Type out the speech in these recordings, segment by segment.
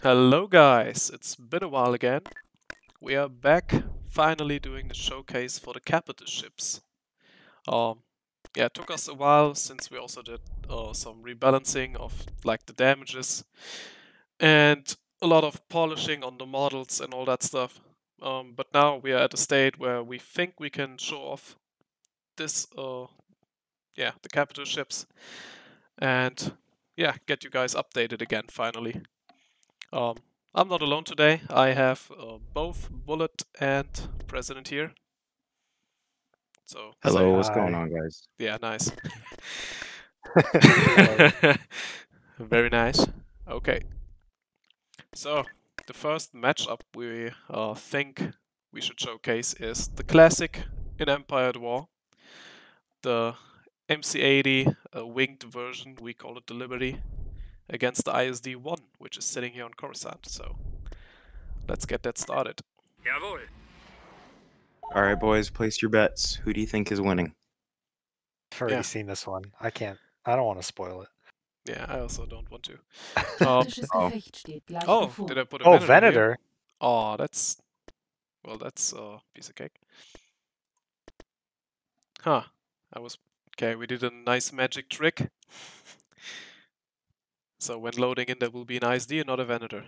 Hello guys, it's been a while again. We are back, finally doing the showcase for the capital ships. Yeah, it took us a while since we also did some rebalancing of like the damages and a lot of polishing on the models and all that stuff. But now we are at a state where we think we can show off this, the capital ships, and yeah, get you guys updated again finally. I'm not alone today. I have both Bullet and President here. So Hello, say what's going Hi. on, guys? yeah, nice. Hello. Very nice. Okay. So the first matchup we think we should showcase is the classic in Empire at War, the MC80 winged version. We call it the Liberty, against the ISD-1, which is sitting here on Coruscant. So let's get that started. Jawohl. All right, boys, place your bets. Who do you think is winning? I've already Yeah. seen this one. I don't want to spoil it. Yeah, I also don't want to. Taktisches oh. Gefecht steht gleich Oh, bevor. did I put a Oh, Venator here? Venator. Oh, that's a piece of cake. Huh. Okay, we did a nice magic trick. So when loading in, there will be an ISD and not a Venator.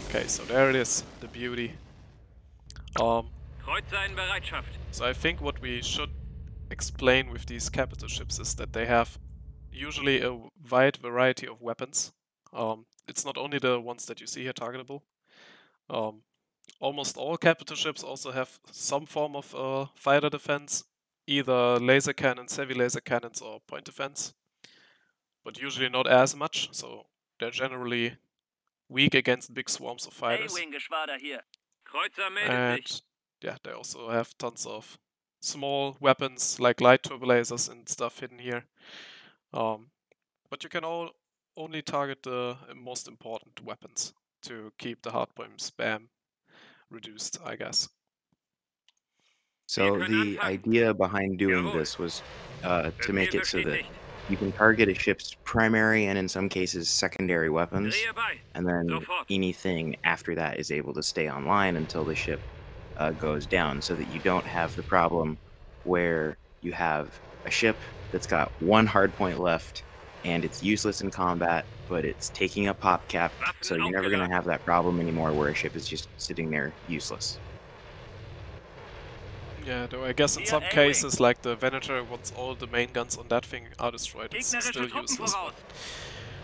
Okay, so there it is, the beauty. Kreuzer in Bereitschaft. So I think what we should explain with these capital ships is that they have usually a wide variety of weapons. It's not only the ones that you see here targetable. Almost all capital ships also have some form of fighter defense, either laser cannons, heavy laser cannons, or point defense, but usually not as much, so they're generally weak against big swarms of fighters. A-Wing-Geschwader hier. Kreuzer meldet And sich. yeah, they also have tons of small weapons like light turbolasers and stuff hidden here. But you can only target the most important weapons to keep the hardpoint spam reduced, I guess. So the idea behind doing this was to make it so that you can target a ship's primary and in some cases secondary weapons, Drehe bei. and then Sofort. anything after that is able to stay online until the ship goes down, so that you don't have the problem where you have a ship that's got one hardpoint left and it's useless in combat, but it's taking a pop cap, so you're never going to have that problem anymore where a ship is just sitting there useless. Yeah, though I guess in some cases, like the Venator, once all the main guns on that thing are destroyed, it's Gegnerische still Truppen useless. voraus.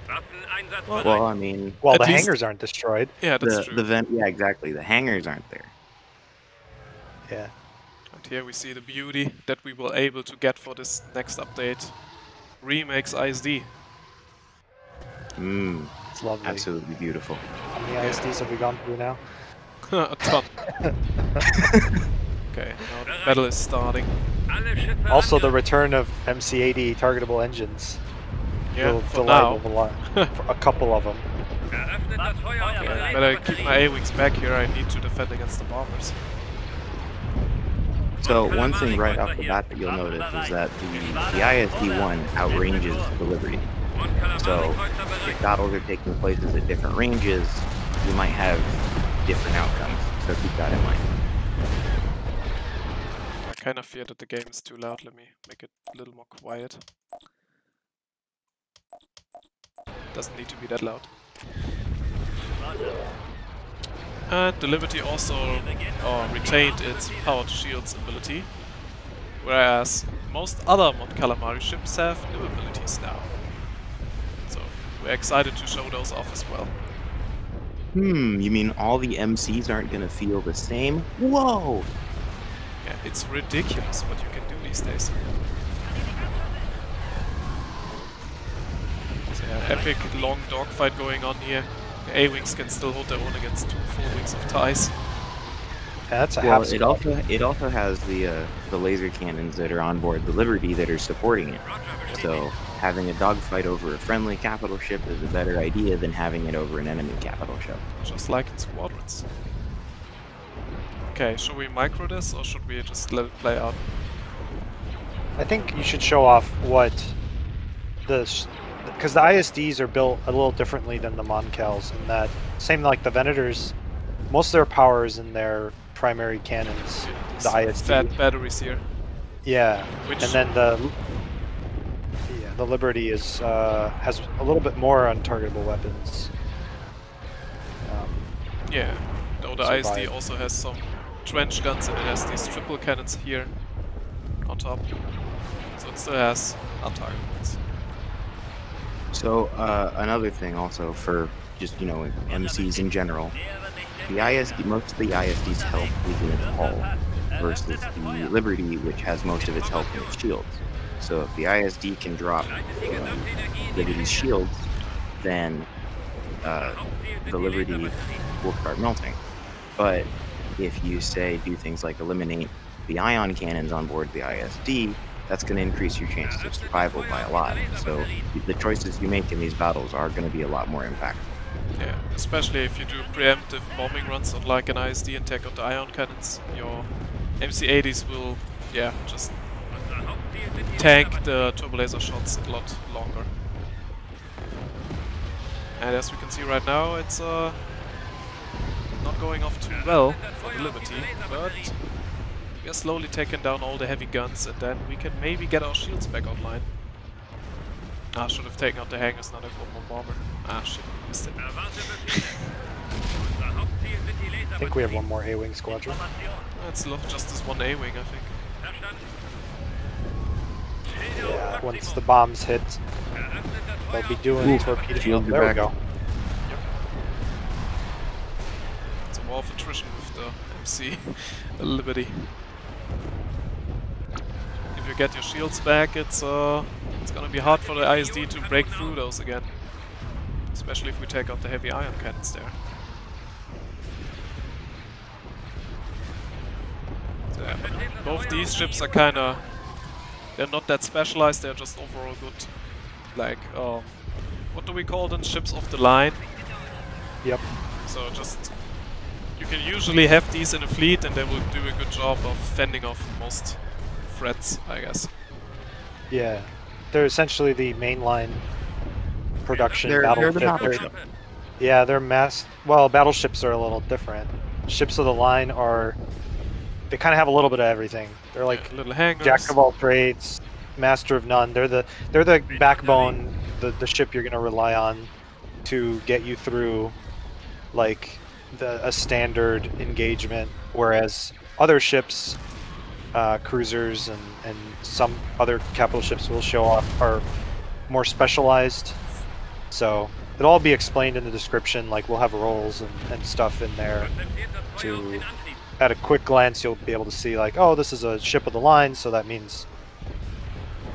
Waffeneinsatz Well, Well, I mean, Well, At the least- hangars aren't destroyed. Yeah, that's true. yeah, exactly. The hangars aren't there. Yeah. And here we see the beauty that we were able to get for this next update. Remakes ISD. It's lovely. Absolutely beautiful. How many ISDs have we gone through now? A ton. Okay, now the battle is starting. Alle Schiffe Also, the angreifen. return of MC80 targetable engines. Yeah, Will for delight now. of a lot. For a couple of them. Eröffnet das Feuer auf Okay, die better keep my Batterie. A-Wings back here, I need to defend against the bombers. So one thing right off the bat that you'll notice is that the ISD-1 outranges the Liberty. Und So Kalamari-Kreuzer bereit. if battles are taking places at different ranges, you might have different outcomes. So keep that in mind. I kind of fear that the game is too loud, let me make it a little more quiet. Doesn't need to be that loud. And the Liberty also retained its powered shields ability, whereas most other Mon Calamari ships have new abilities now. So we're excited to show those off as well. You mean all the MCs aren't going to feel the same? Whoa! Yeah, it's ridiculous what you can do these days. So yeah, epic long dogfight going on here. The A-Wings can still hold their own against 2 full wings of TIEs. Yeah, that's a Well, half it also has the laser cannons that are on board the Liberty that are supporting it. So having a dogfight over a friendly capital ship is a better idea than having it over an enemy capital ship. Just like in squadrons. Okay, should we micro this or should we just let it play out? I think you should show off what because the ISDs are built a little differently than the Moncals, in that same like the Venators, most of their power is in their primary cannons, the ISD. Fat batteries here. Yeah, Which- and then the Liberty is has a little bit more untargetable weapons. Yeah, though the Survive. ISD also has some trench guns and it has these triple cannons here on top. So it still has untargetables. So another thing also for just MCs in general, the ISD, most of the ISD's health is in its hull versus the Liberty, which has most of its health in its shields. So if the ISD can drop Liberty's shields, then the Liberty will start melting. But if you say do things like eliminate the ion cannons on board the ISD, that's going to increase your chances of survival by a lot. So the choices you make in these battles are going to be a lot more impactful. Yeah, especially if you do preemptive bombing runs on like an ISD and take out the ion cannons, your MC80s will, yeah, just tank the turbo laser shots a lot longer. And as we can see right now, it's not going off too well for the Liberty, but we are slowly taking down all the heavy guns, and then we can maybe get our shields back online. I should have taken out the hangars, not have one more bomber. Ah, shit, missed it. I think we have one more A-wing squadron. It's just this one A-wing, I think. Yeah, once the bombs hit, they'll be doing torpedo. shields are There we back. go. It's a war of attrition with the MC Liberty. If you get your shields back, it's gonna be hard for the ISD to break through those again. Especially if we take out the heavy ion cannons there. So, yeah, but both these ships are kinda... They're not that specialized, they're just overall good. Like, what do we call them? Ships of the line? Yep. So just... You can usually have these in a fleet and they will do a good job of fending off most threats, I guess. Yeah, they're essentially the mainline production They're the battleship. battleship. Yeah, they're well, battleships are a little different. Ships of the line are... They kind of have a little bit of everything. They're like Little hangars. jack of all trades, master of none. They're the backbone, the ship you're gonna rely on to get you through like a standard engagement. Whereas other ships, cruisers and some other capital ships will show off are more specialized. So it'll all be explained in the description. Like we'll have roles and stuff in there to. At a quick glance, you'll be able to see like, oh, this is a ship of the line, so that means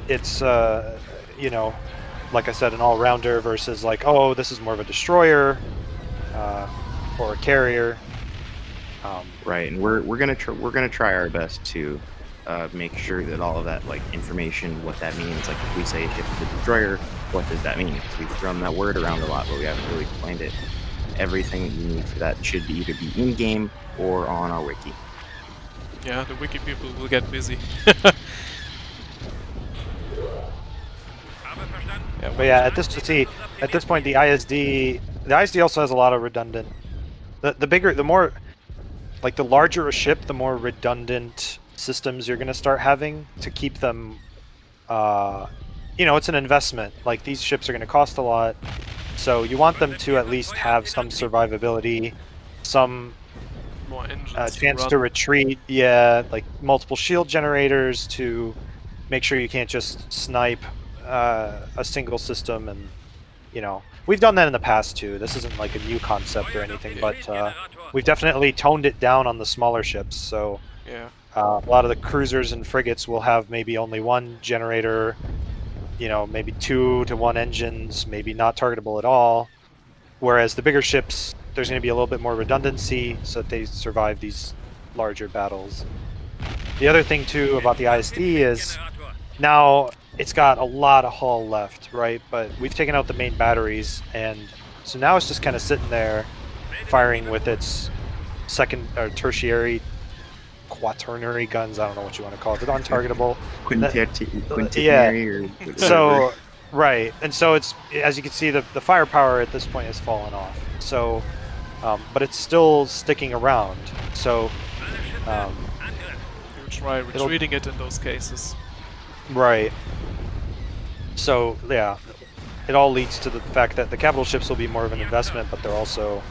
it's, you know, like I said, an all-rounder versus like, oh, this is more of a destroyer or a carrier. Right, and we're gonna try our best to make sure that all of that like information, what that means. Like if we say a ship is a destroyer, what does that mean? Because we've thrown that word around a lot, but we haven't really explained it. Everything that you need for that should either be in game or on our wiki. Yeah, the wiki people will get busy. But yeah, at this point, the ISD also has a lot of redundant. The more, like the larger a ship, the more redundant systems you're gonna start having to keep them. You know, it's an investment. Like these ships are gonna cost a lot, so you want them to at least have some survivability, some More engines chance run. to retreat. Yeah, like multiple shield generators to make sure you can't just snipe a single system. And you know, we've done that in the past too. This isn't like a new concept or anything, but we've definitely toned it down on the smaller ships. So Yeah. a lot of the cruisers and frigates will have maybe only one generator, you know, maybe 2 to 1 engines, maybe not targetable at all. Whereas the bigger ships, there's going to be a little bit more redundancy so that they survive these larger battles. The other thing too about the ISD is now it's got a lot of hull left, right? But we've taken out the main batteries, and so now it's just kind of sitting there firing with its second or tertiary, quaternary guns. I don't know what you want to call it. They're untargetable. Quintenary or whatever. So Right, and so it's, as you can see, the firepower at this point has fallen off. So, but it's still sticking around. So, You try retreating it in those cases. right. So yeah, it all leads to the fact that the capital ships will be more of an investment, but they're also,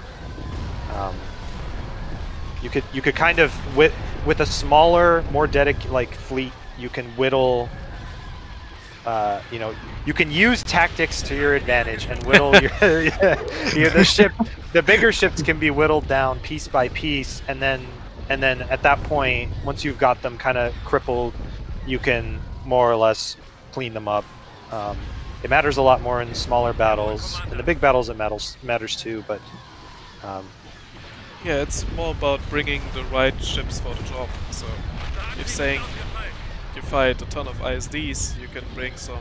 you could kind of with a smaller, more dedicated fleet, you can whittle. You know, you can use tactics to your advantage and whittle the bigger ships can be whittled down piece by piece, and then at that point, once you've got them kind of crippled, you can more or less clean them up. It matters a lot more in smaller battles. In the big battles, it matters too, but yeah, it's more about bringing the right ships for the job. So, if saying you fight a ton of ISDs, you can bring some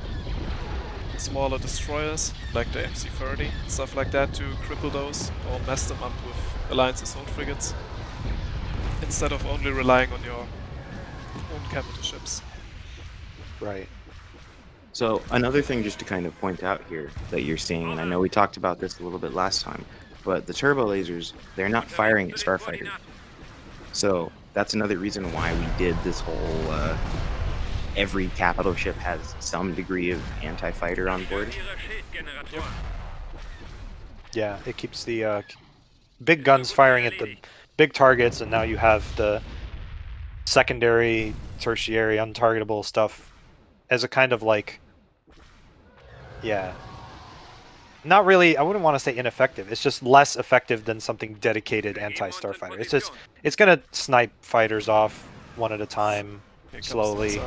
smaller destroyers, like the MC-30, stuff like that, to cripple those, or mess them up with Alliance assault frigates, instead of only relying on your own capital ships. right. So another thing just to kind of point out here that you're seeing, and I know we talked about this a little bit last time, but the turbo lasers, they're not firing at starfighters. So that's another reason why we did this whole every capital ship has some degree of anti-fighter on board. Yeah, it keeps the big guns firing at the big targets, and now you have the secondary, tertiary, untargetable stuff as a kind of yeah, not really, I wouldn't want to say ineffective. It's just less effective than something dedicated anti-starfighter. It's just, it's gonna snipe fighters off one at a time, slowly.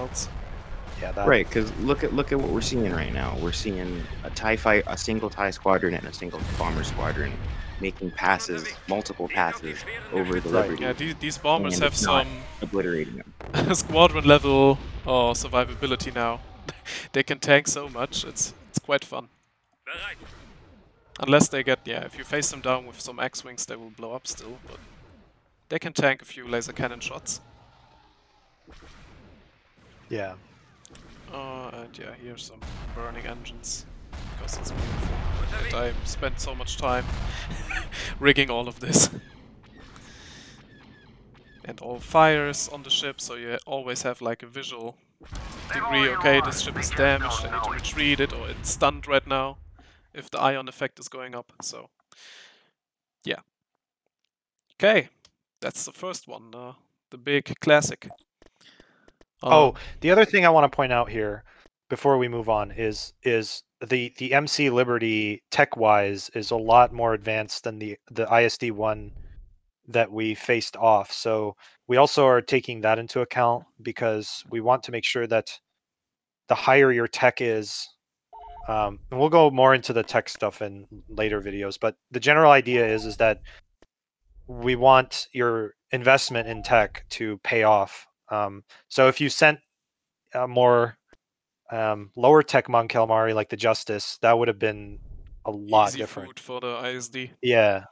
Yeah, that... Right, because look at what we're seeing right now. We're seeing a single TIE squadron and a single bomber squadron making passes, multiple passes over the Liberty. Yeah, these bombers have some obliterating them. squadron level survivability now. They can tank so much. It's quite fun. Unless they get, yeah, if you face them down with some X-Wings, they will blow up still, but they can tank a few laser cannon shots. Yeah. And yeah, here's some burning engines, because it's beautiful. And I spent so much time rigging all of this. And all fires on the ship, so you always have like a visual degree, okay, this ship is damaged, I need to retreat it, or it's stunned right now, if the ion effect is going up, so yeah. Okay, that's the first one, the big classic. Oh, the other thing I want to point out here before we move on is the MC Liberty tech-wise is a lot more advanced than the ISD one that we faced off. So we also are taking that into account because we want to make sure that the higher your tech is, and we'll go more into the tech stuff in later videos, but the general idea is that we want your investment in tech to pay off. So if you sent a more lower tech Mon Calamari like the Justice, that would have been a lot easy different. Food for the ISD. Yeah.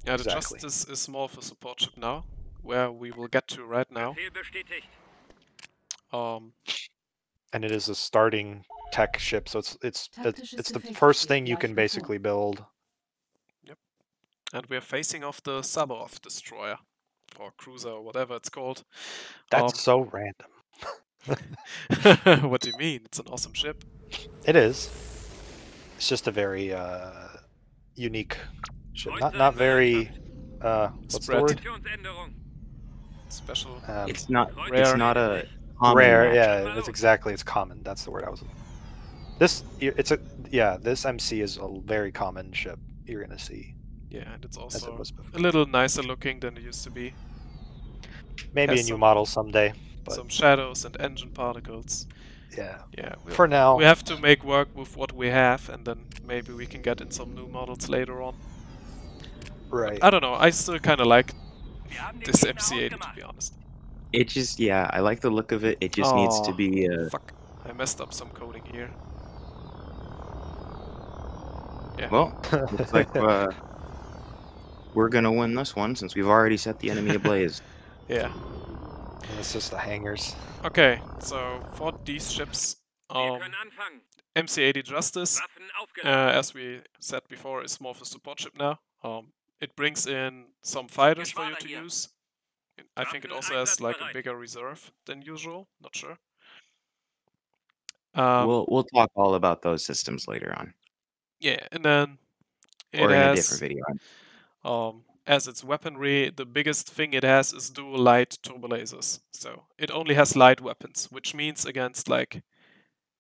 Yeah, the Exactly. Justice is more for support ship now, where we will get to right now. And it is a starting tech ship, so it's the first thing you can basically build. Yep. And we're facing off the Sabarov destroyer, or cruiser, or whatever it's called. That's so random. What do you mean? It's an awesome ship. It is. It's just a very unique ship. Not very what's Spread. the word? Special. It's not rare. It's not a common Rare. match. Yeah, it's exactly. It's common. That's the word I was. This MC is a very common ship you're gonna see. Yeah, and it's As it also was before. a little nicer looking than it used to be. Maybe Has a new some- model someday. But Some shadows and engine particles. yeah. Yeah. For now. We have to make work with what we have, and then maybe we can get in some new models later on. Right. I don't know. I still kind of like this MC80, to be honest. It just, yeah, I like the look of it. It just needs to Aw, be Fuck. I messed up some coding here. Yeah. well, looks like we're gonna win this one since we've already set the enemy ablaze. Yeah. It's just the hangars. Okay, so for these ships, Wir können anfangen. MC80 Justice, Waffen aufgeladen. as we said before, is more of a support ship now. It brings in some fighters for you to use. I think it also has like a bigger reserve than usual. Not sure. We'll talk all about those systems later on, Yeah, and then it or in a has, different video. as its weaponry, the biggest thing it has is dual light turbo lasers. So it only has light weapons, which means against like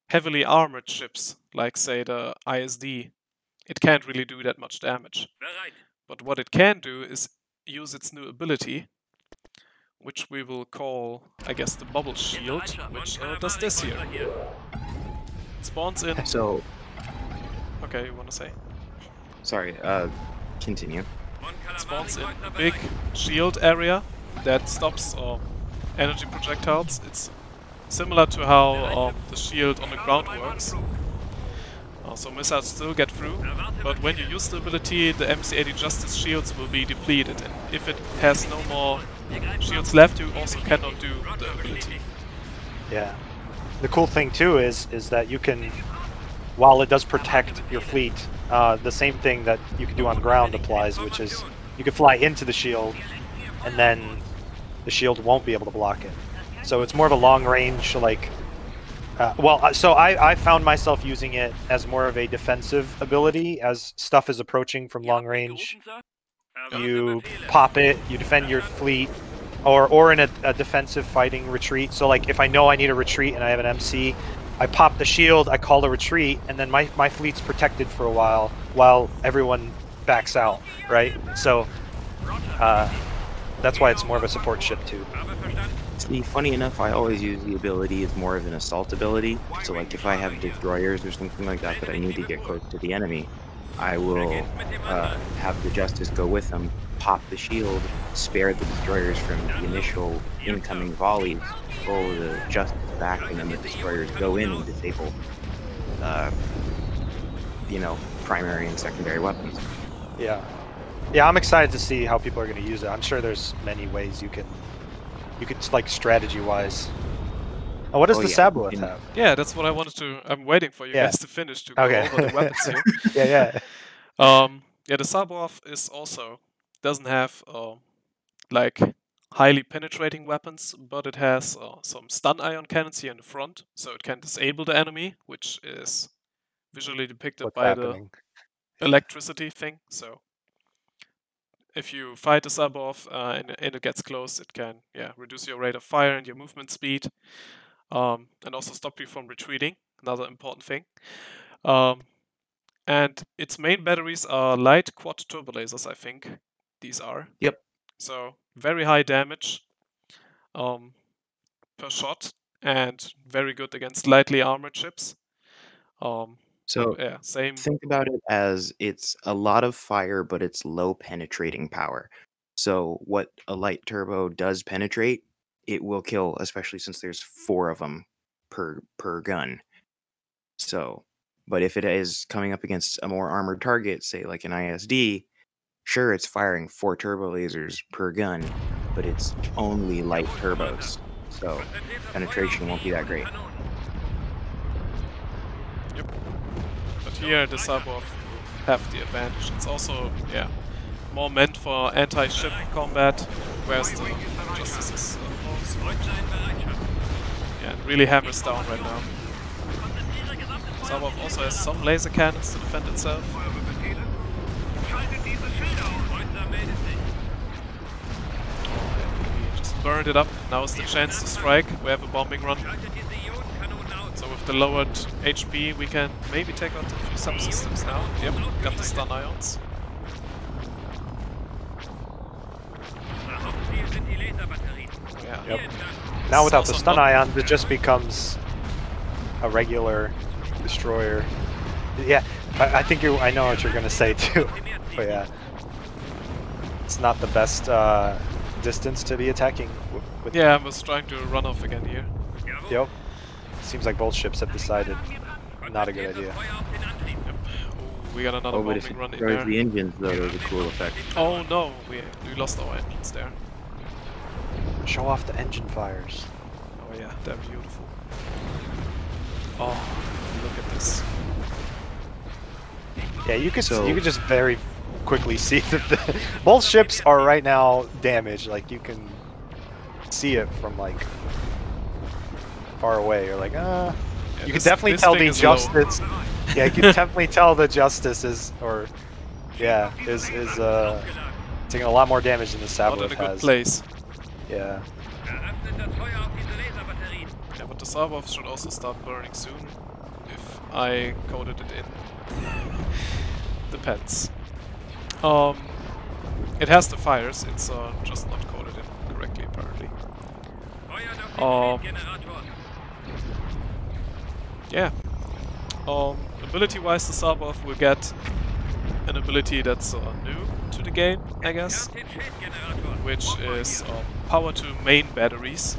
heavily armored ships, like say the ISD, it can't really do that much damage. Bereit. But what it can do is use its new ability, which we will call, I guess, the bubble shield, which does this here. It spawns in. So, Okay, you want to say? sorry. Continue. It spawns in a big shield area that stops energy projectiles. It's similar to how the shield on the ground works. So missiles still get through, but when you use the ability, the MC80 Justice shields will be depleted, and if it has no more shields left, you also cannot do the ability. Yeah. The cool thing too is that you can, while it does protect your fleet, the same thing that you can do on ground applies, which is you can fly into the shield, and then the shield won't be able to block it. So it's more of a long range, like. So I found myself using it as more of a defensive ability as stuff is approaching from long range. You pop it, you defend your fleet, or in a defensive fighting retreat. So like if I know I need a retreat and I have an MC, I pop the shield, I call a retreat, and then my fleet's protected for a while everyone backs out, right? So that's why it's more of a support ship too. See, funny enough, I always use the ability as more of an assault ability. So like if I have destroyers or something like that I need to get close to the enemy, I will have the Justice go with them, pop the shield, spare the destroyers from the initial incoming volleys, pull the Justice back, and then the destroyers go in and disable, primary and secondary weapons. Yeah. Yeah, I'm excited to see how people are going to use it. I'm sure there's many ways you could like strategy-wise. Oh, what does the Saboth have? Yeah, that's what I wanted to. I'm waiting for you guys to finish to go over the weapons here. Yeah. Yeah, the Saboth is also doesn't have like highly penetrating weapons, but it has some stun ion cannons here in the front, so it can disable the enemy, which is visually depicted by the electricity thing. So if you fight a Saboth and it gets close, it can reduce your rate of fire and your movement speed, and also stop you from retreating. Another important thing. And its main batteries are light quad turbo lasers, I think. These are. Yep. So very high damage per shot, and very good against lightly armored ships. So yeah, same. Think about it as it's a lot of fire, but it's low penetrating power. So what a light turbo does penetrate, it will kill, especially since there's 4 of them per gun. So, but if it is coming up against a more armored target, say like an ISD, sure, it's firing 4 turbo lasers per gun, but it's only light turbos, so penetration won't be that great. Yep. But here the Saboth have the advantage. It's also more meant for anti-ship combat, whereas the Justice is it really hammers down right now. Saboth also has some laser cannons to defend itself. We just burned it up. Now is the chance to strike. We have a bombing run. So with the lowered HP, we can maybe take out a few subsystems now. Yep, got the stun ions. Yeah. Yep. Now without the stun ions, it just becomes a regular destroyer. Yeah, I think I know what you're gonna say too. But yeah, it's not the best distance to be attacking. With I was trying to run off again here. Yep. Seems like both ships have decided not a good idea. Yep. Ooh, we got another bombing run in there. The engines, though, there's a cool effect. Oh no, we lost our engines there. Show off the engine fires. Oh yeah, they're beautiful. Oh, look at this. Yeah, you could So- you could just very quickly see that both ships are right now damaged. Like you can see it from like far away. You're like, Yeah, you can this- definitely this tell thing the is low. Justice. Yeah, you can definitely tell the Justice is, or yeah, is taking a lot more damage than the Not in Sabbath a good has. place. Yeah. Eröffnet das Feuer auf diese Laserbatterien. Yeah, but the Sabbath should also start burning soon. If I coded it in. Depends. It has the fires, it's just not coded in correctly apparently. Feuert auf den Generator. Yeah. Ability-wise, the Sabbath will get an ability that's new to the game, I guess, Den Schildgenerator. which is power to main batteries,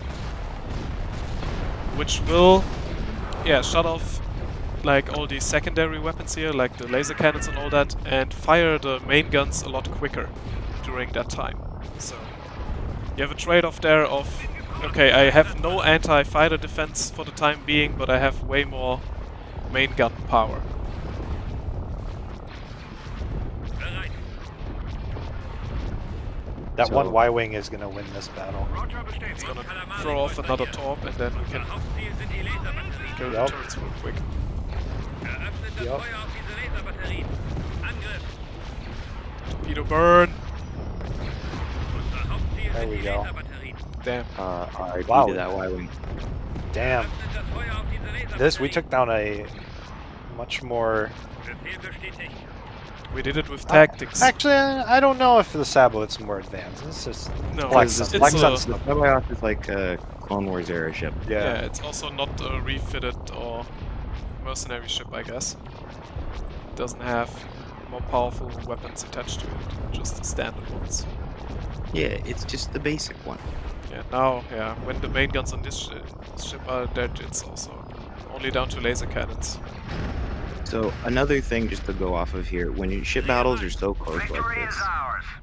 which will, yeah, shut off like all the secondary weapons here, like the laser cannons and all that, and fire the main guns a lot quicker during that time. So you have a trade-off there of, okay, I have no anti-fighter defense for the time being, but I have way more main gun power. Bereit. That So- one Y-wing is gonna win this battle. Roger bestätigt. It's gonna throw off another torp, and then we can Hauptziel sind die Laserbatterien. kill the Yup. turrets real quick. Eröffnet das Yup. Feuer auf diese Laserbatterien. Angriff. Torpedo burn! Unser Hauptziel There sind we die go. Laserbatterien. Damn. RIP Wow. to that Y-wing. Damn. Eröffnet das Feuer auf diese Laserbatterien. This we took down a much more. Befehl bestätigt. We did it with tactics. Actually, I don't know if the Sabbath's more advanced. It's just No, Black it's, Sun. it's, Black Sun uh, stuff. That Y-off is like a Clone Wars era ship. yeah, yeah. it's also not a refitted or mercenary ship, I guess. It doesn't have more powerful weapons attached to it, just the standard ones. Yeah, it's just the basic one. Yeah, now, yeah, when the main guns on this ship are dead, it's also only down to laser cannons. So another thing just to go off of here, when your ship battles are so close like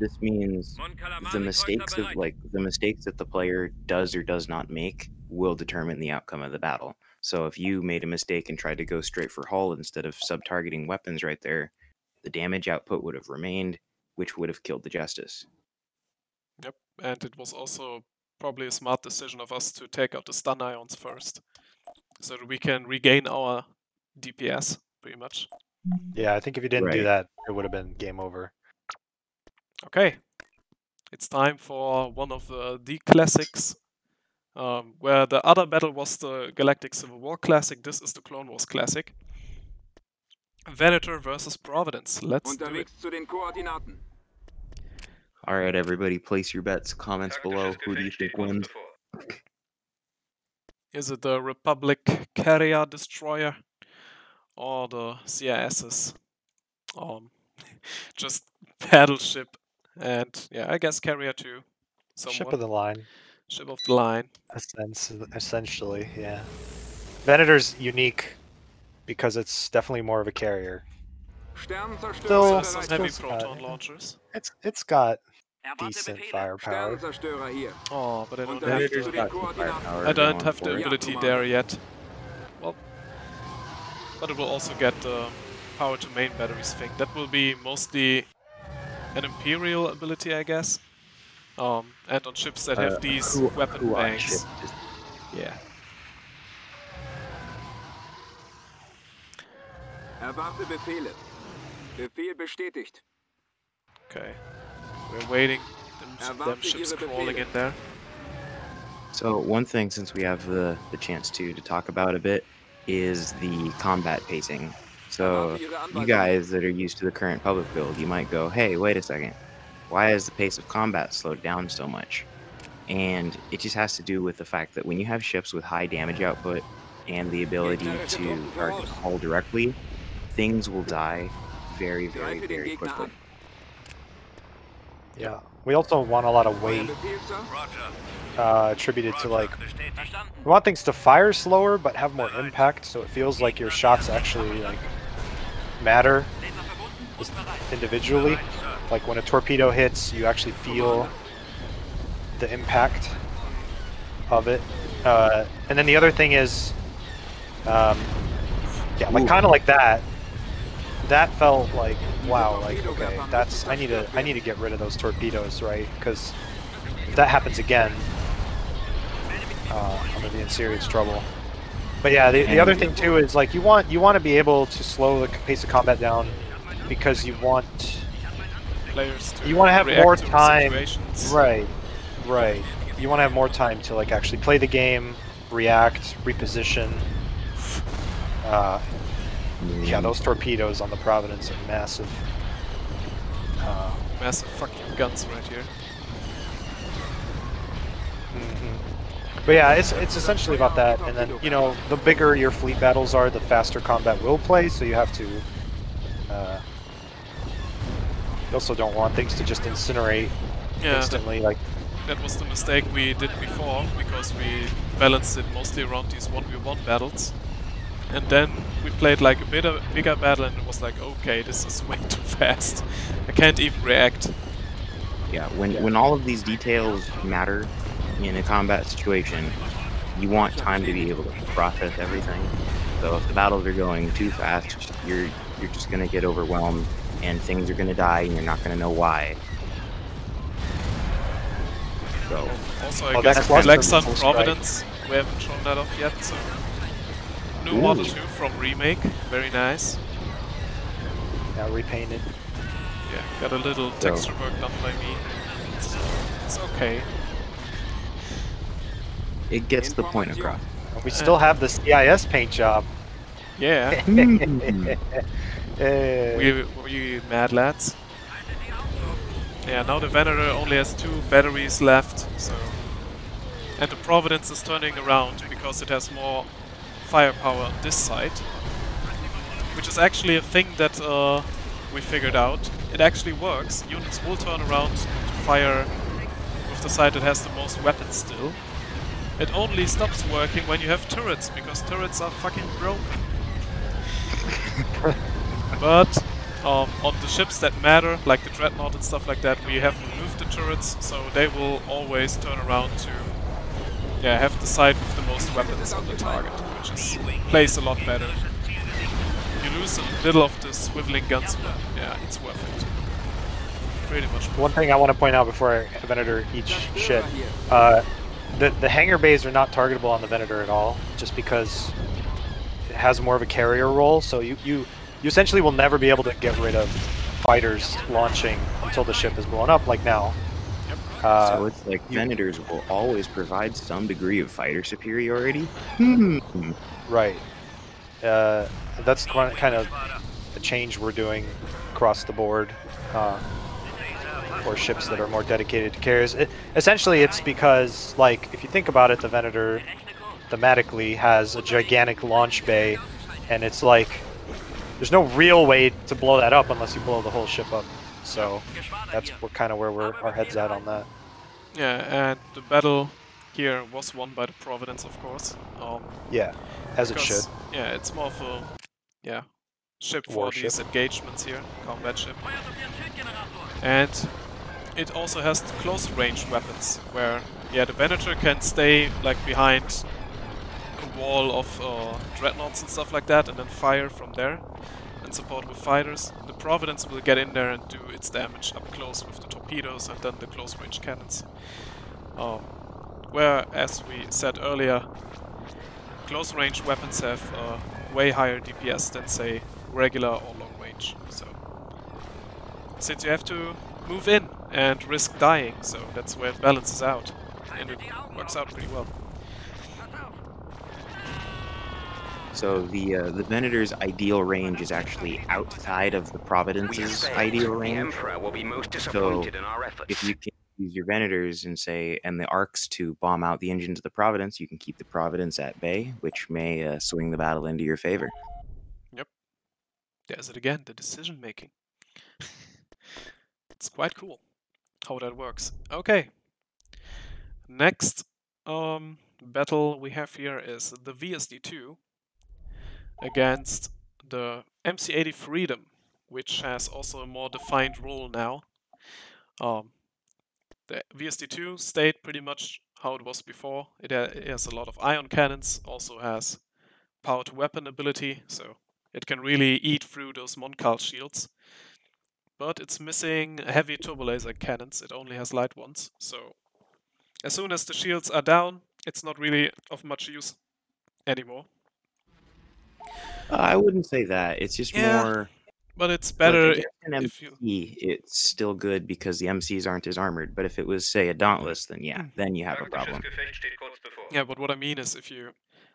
this means Mon Calamari the mistakes of Kreuzer bereit. the mistakes that the player does or does not make will determine the outcome of the battle. So if you made a mistake and tried to go straight for hull instead of sub-targeting weapons right there, the damage output would have remained, which would have killed the Justice. Yep, and it was also probably a smart decision of us to take out the stun ions first, so that we can regain our DPS, pretty much. Yeah, I think if you didn't do Right. that, it would have been game over. Okay, it's time for one of the classics. Where the other battle was the Galactic Civil War Classic, this is the Clone Wars Classic. Venator versus Providence. Let's do it. Unterwegs zu den Koordinaten. All right, everybody, place your bets. Comments below. Who do you think wins? Is it the Republic Carrier Destroyer or the CIS's just battleship? And yeah, I guess Carrier too. Ship of the line, Ship of the line. essentially. Yeah. Venator's unique because it's definitely more of a carrier. Sternenzerstörer Still- Some bereit. heavy still proton Scott. launchers. It's got Erwarte decent Befehle. firepower. Sternenzerstörer hier. Oh, but I don't Unterwegs have zu the, den Koordinaten. I don't have the going for it. ability there yet. Well, but it will also get the power to main batteries thing. That will be mostly an Imperial ability, I guess. And on ships that have these weapon banks. Ship just Yeah. Erwarte Befehle. Befehl bestätigt. Okay. We're waiting. Them Erwarte ships Ihre crawling Befehle. in there. So one thing, since we have the chance to talk about a bit, is the combat pacing. So you guys that are used to the current public build, you might go, hey, wait a second. Why is the pace of combat slowed down so much? And it just has to do with the fact that when you have ships with high damage output and the ability to target the hull directly, things will die very, very, Greife den very Gegner quickly. an. Yeah. We also want a lot of Euer weight Befehl, Sir? Roger. attributed to like Bestätigt. Verstanden. we want things to fire slower but have more impact, so it feels like your shots actually like matter Laser verbunden und bereit. individually. Bereit, Sir. Like when a torpedo hits, you actually feel the impact of it. And then the other thing is, Yeah, like kind of like that. That felt like, wow, like, okay, that's I need to get rid of those torpedoes, right? Because if that happens again, I'm gonna be in serious trouble. But yeah, the other thing too is like you want to be able to slow the pace of combat down because you want Players to you want to have react more to time, situations. right? You want to have more time to like actually play the game, react, reposition. Yeah, those torpedoes on the Providence are massive. Massive fucking guns right here. But yeah, it's essentially about that. And then, you know, the bigger your fleet battles are, the faster combat will play. So you have to. You also don't want things to just incinerate instantly. Like that was the mistake we did before, because we balanced it mostly around these 1v1 battles. And then we played like a bigger battle, and it was like, okay, this is way too fast. I can't even react. Yeah, when all of these details matter in a combat situation, you want time to be able to process everything. So if the battles are going too fast, you're just gonna get overwhelmed, and things are gonna die, and you're not gonna know why. So also, I guess Black Sun Providence, we haven't shown that off yet. So new Model 2 from Remake, very nice. Yeah, repainted. Yeah, got a little texture work done by me. It's okay. It gets the point across. We still have the CIS paint job. Yeah. Were you mad, lads? Yeah, now the Venator only has 2 batteries left, so... And the Providence is turning around because it has more firepower on this side. Which is actually a thing that we figured out. It actually works. Units will turn around to fire with the side that has the most weapons still. It only stops working when you have turrets, because turrets are fucking broken. But on the ships that matter, like the Dreadnought and stuff like that, we have removed the turrets, so they will always turn around to have the side with the most weapons on the target, which plays a lot better. You lose a little of the swiveling guns, but yeah, it's worth it. Pretty much. One thing I want to point out before Venator eats shit, the hangar bays are not targetable on the Venator at all, just because it has more of a carrier role, so you essentially will never be able to get rid of fighters launching until the ship is blown up, like now. Yep. So it's like Venators will always provide some degree of fighter superiority? Right. That's kind of a change we're doing across the board for ships that are more dedicated to carriers. Essentially, it's because, like, if you think about it, the Venator thematically has a gigantic launch bay, and it's like there's no real way to blow that up unless you blow the whole ship up. So that's kind of where our head's at on that. Yeah, and the battle here was won by the Providence, of course. Yeah, as it should. Yeah, it's more of a ship for these engagements here, combat ship. And it also has the close range weapons, where the Venator can stay like behind a wall of dreadnoughts and stuff like that, and then fire from there and support with fighters. The Providence will get in there and do its damage up close with the torpedoes and then the close range cannons. Where, as we said earlier, close range weapons have way higher DPS than, say, regular or long range. So since you have to move in and risk dying, so that's where it balances out, and it works out pretty well. So the Venator's ideal range is actually outside of the Providence's ideal range. So if you can use your Venators and the arcs to bomb out the engines of the Providence, you can keep the Providence at bay, which may swing the battle into your favor. Yep. There's it again, the decision making. It's quite cool how that works. Okay. Next battle we have here is the VSD2 against the MC80 Freedom, which has also a more defined role now. The VSD2 stayed pretty much how it was before. It has a lot of ion cannons, also has power to weapon ability, so It can really eat through those Monkal shields. But it's missing heavy turbolaser cannons. It only has light ones. So as soon as the shields are down, it's not really of much use anymore. I wouldn't say that. It's just Yeah, more but it's like better against an if you... MC, it's still good because the MCs aren't as armored. But if it was, say, a Dauntless, then yeah, then you have a problem. Yeah, but what I mean is if you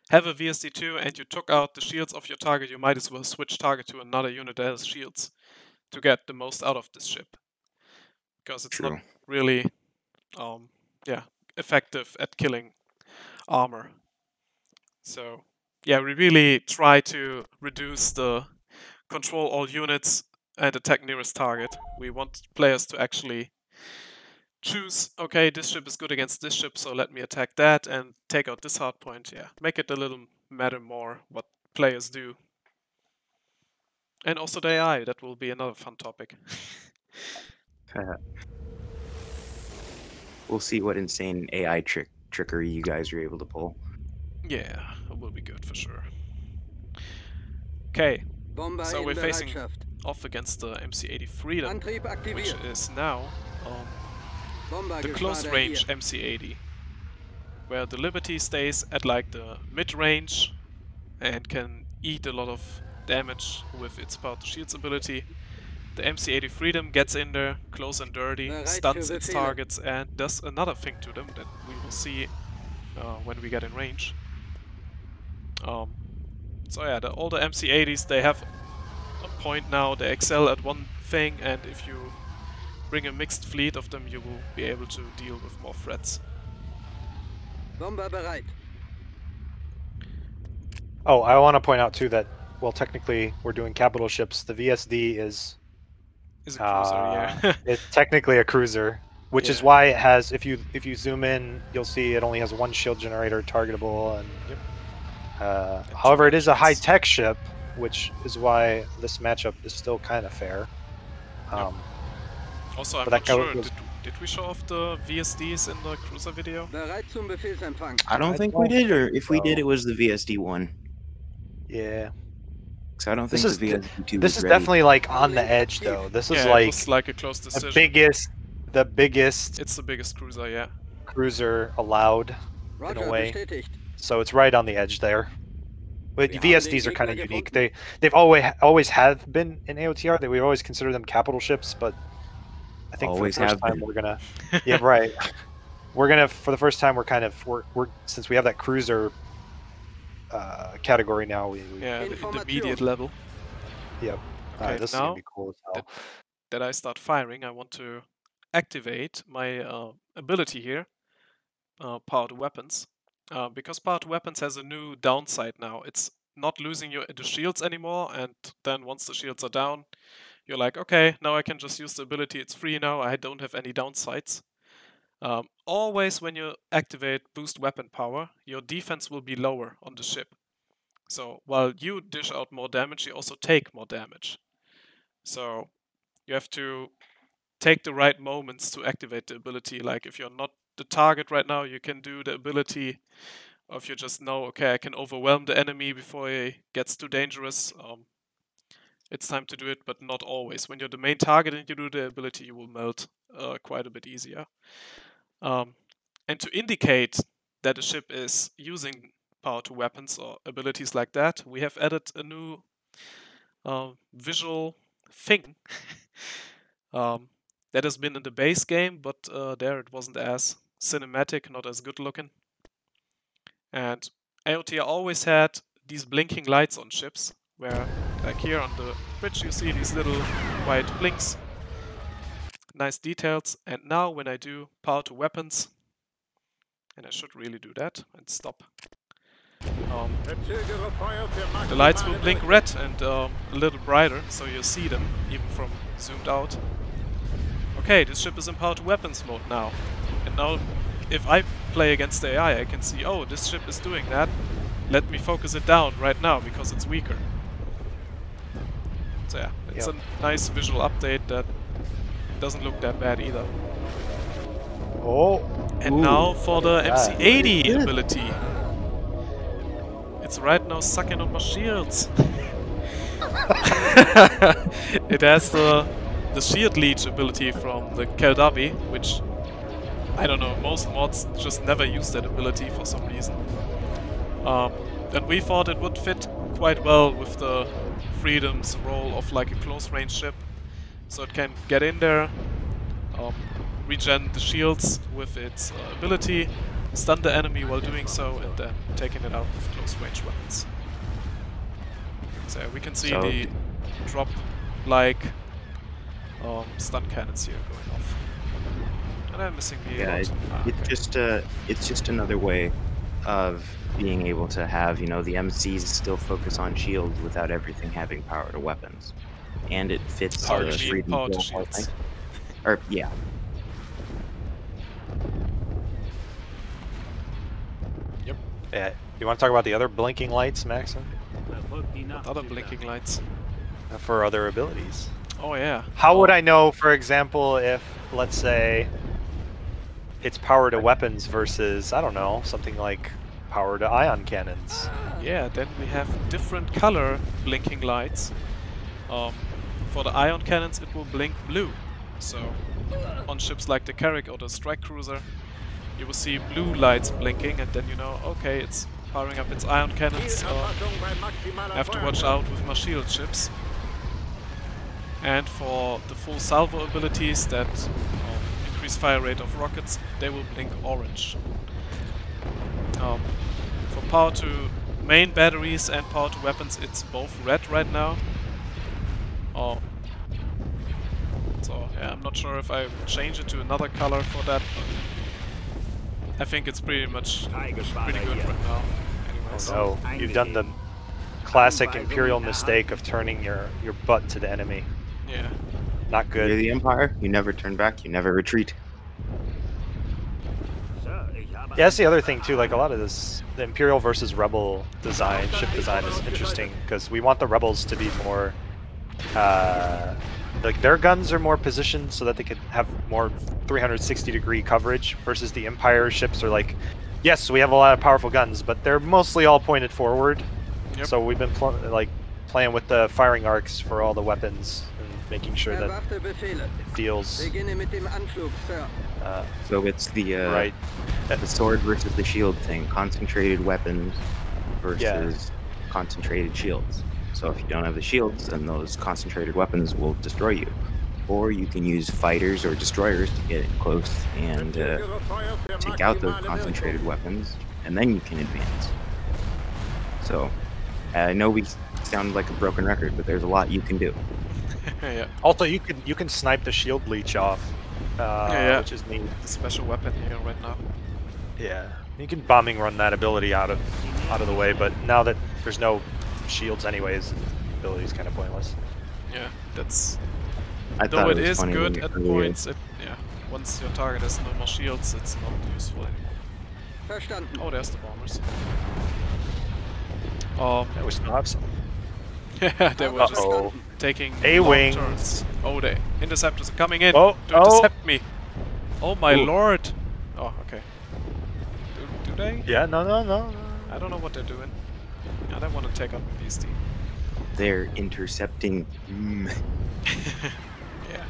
have a VSD2 and you took out the shields of your target, you might as well switch target to another unit that has shields to get the most out of this ship. Because it's True. not really effective at killing armor. So yeah, we really try to reduce the control all units and attack nearest target. We want players to actually choose, okay, this ship is good against this ship, so let me attack that and take out this hardpoint. Yeah, make it a little matter more what players do. And also the AI, that will be another fun topic. We'll see what insane AI trickery you guys are able to pull. Yeah, it will be good for sure. Okay, Bomber so in we're facing Bereitschaft. off against the MC-80 Freedom, Antrieb which aktiviert. is now the Bombergeschwader close range hier. MC-80, where the Liberty stays at like the mid-range and can eat a lot of damage with its Power to Shields ability. The MC-80 Freedom gets in there, close and dirty, Bereit stuns für its Befehle. targets and does another thing to them that we will see when we get in range. So yeah, all the MC-80s, they have a point now, they excel at one thing, and if you bring a mixed fleet of them, you will be able to deal with more threats. Bomber bereit. Oh, I want to point out too that, well, technically we're doing capital ships. The VSD is a cruiser, yeah. It's technically a cruiser, which is Yeah. why it has. If you zoom in, you'll see it only has one shield generator targetable, and Yep. however, it is a high-tech ship, which is why this matchup is still kind of fair. Also, I'm but not that guy sure, was- did we show off the VSDs in the cruiser video? Bereit zum Befehlsempfang. I don't I think we don't did, or think if we did, so. it was the VSD one. Yeah, Because I don't This think is the de- VSD two this was is ready. definitely like on the edge, though. This is Yeah, it like was like a close the decision. biggest It's the biggest cruiser, yeah. cruiser allowed in Roger, a way. bestätigt. So it's right on the edge there. But Wir haben VSDs den are kind of Gegner unique. gefunden. They've always have been in AOTR. We've always considered them capital ships, but I think Always for the have first time been. we're gonna yeah right. We're gonna for the first time we're since we have that cruiser category now. We Yeah, the Information. intermediate level. yep. Okay, This is now gonna be cool as hell. that I start firing, I want to activate my ability here, Power to Weapons. Because Power to Weapons has a new downside now. It's not losing the shields anymore, and then once the shields are down, you're like, okay, now I can just use the ability, it's free now, I don't have any downsides. Always when you activate Boost Weapon Power, your defense will be lower on the ship. So while you dish out more damage, you also take more damage. So you have to take the right moments to activate the ability. Like if you're not the target right now, you can do the ability. Or if you just know, okay, I can overwhelm the enemy before he gets too dangerous, it's time to do it, but not always. When you're the main target and you do the ability, you will melt quite a bit easier. And to indicate that a ship is using power to weapons or abilities like that, we have added a new visual thing that has been in the base game, but there it wasn't as cinematic, not as good looking. And AotR always had these blinking lights on ships, where like here on the bridge you see these little white blinks. Nice details. And now when I do power to weapons, and I should really do that and stop, the lights will blink red and a little brighter, so you'll see them even from zoomed out. Okay, this ship is in power to weapons mode now. And now if I play against the AI, I can see, oh, this ship is doing that. Let me focus it down right now because it's weaker. So yeah, it's a nice visual update that doesn't look that bad either. Oh, And now for the MC-80 ability. It's right now sucking on my shields. It has the shield leech ability from the Keldabi, which I don't know, most mods just never use that ability for some reason. And we thought it would fit quite well with the Freedom's role of like a close range ship. So it can get in there, regen the shields with its ability, stun the enemy while doing so, and then taking it out with close range weapons. So we can see the drop like stun cannons here going off. And I'm missing the it's just another way of being able to have, you know, the MCs still focus on shields without everything having power to weapons. And it fits Power the to Freedom power to Bill, I shields. think. Or yeah. Yep. Yeah. You want to talk about the other blinking lights, Maxim? What other blinking lights? For other abilities. Oh yeah. How would I know, for example, if, let's say, it's power to weapons versus, I don't know, something like power to ion cannons? Yeah, then we have different color blinking lights. For the ion cannons it will blink blue. So on ships like the Carrack or the Strike Cruiser, you will see blue lights blinking, and then you know, okay, it's powering up its ion cannons. Have to watch out with my shield ships. And for the full salvo abilities that increase fire rate of rockets, they will blink orange. For power to main batteries and power to weapons, it's both red right now. So yeah, I'm not sure if I would change it to another color for that, but I think it's pretty much pretty good right now. Anyways. Oh no, you've done the classic Imperial mistake of turning your butt to the enemy. Yeah. Not good. You're the Empire, you never turn back, you never retreat. Yeah, that's the other thing too, like a lot of this, the Imperial versus Rebel design, ship design is interesting, because we want the Rebels to be more, like their guns are more positioned so that they could have more 360-degree coverage, versus the Empire ships are like, yes, we have a lot of powerful guns, but they're mostly all pointed forward. Yep. So we've been playing with the firing arcs for all the weapons, and making sure that it feels... Beginne mit dem Anflug, Sir. So it's the right. the sword versus the shield thing. Concentrated weapons versus concentrated shields. So if you don't have the shields, then those concentrated weapons will destroy you. Or you can use fighters or destroyers to get in close and take out those concentrated weapons, and then you can advance. So I know we sound like a broken record, but there's a lot you can do. Yeah. Also, you can snipe the shield leech off, which is neat. The special weapon here right now. Yeah, you can bombing run that ability out of the way, but now that there's no shields anyways, the ability is kind of pointless. Yeah, that's... I Though thought it was is funny good when at you- points, yeah, once your target has no more shields, it's not useful anymore. Verstanden. Oh, there's the bombers. Yeah, we still have some. Yeah, they were just Uh-oh. taking A-wing. long turns. Oh, the interceptors are coming in Oh, to intercept me. Oh my lord! Oh, okay. Do they? Yeah, no. I don't know what they're doing. I don't want to take on the beastie. They're intercepting. Yeah.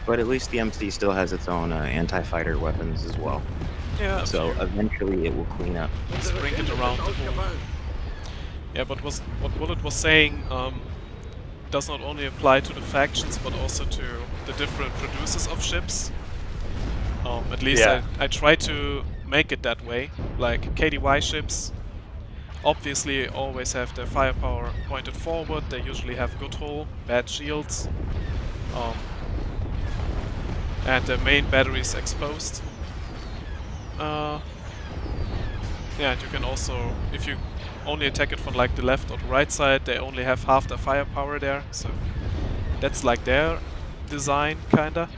But at least the MC still has its own anti-fighter weapons as well. Yeah, So eventually it will clean up. let's bring it around the whole. Yeah, but what Bullet was saying does not only apply to the factions, but also to the different producers of ships. At least Yeah. I try to make it that way. Like KDY ships obviously always have their firepower pointed forward. They usually have good hull, bad shields, and their main batteries exposed. Yeah, and you can also, if you only attack it from like the left or the right side, they only have half their firepower there, so that's like their design, kinda.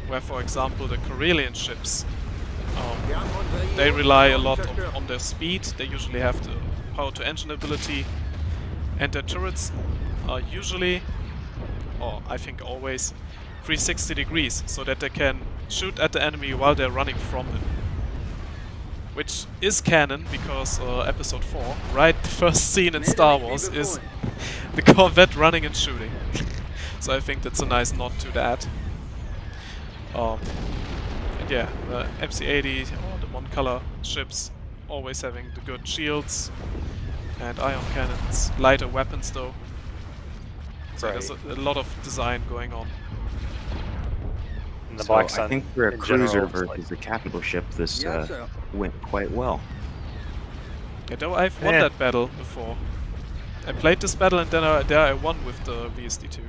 Where, for example, the Karelian ships, they rely a lot on their speed. They usually have the power to engine ability, and their turrets are usually, or I think always, 360 degrees, so that they can shoot at the enemy while they're running from them. which is canon because Episode 4, right, the first scene in Star Wars is the Corvette running and shooting. So I think that's a nice nod to that. And yeah, the MC-80 or the Mon-Color ships always having the good shields and ion cannons, lighter weapons though. So there's a lot of design going on. And the So Black Sun, I think for a in cruiser general, it's versus a capital ship, this Yes, sir. went quite well. Yeah, though I've won Yeah. that battle before. I played this battle and then I won with the VSD2.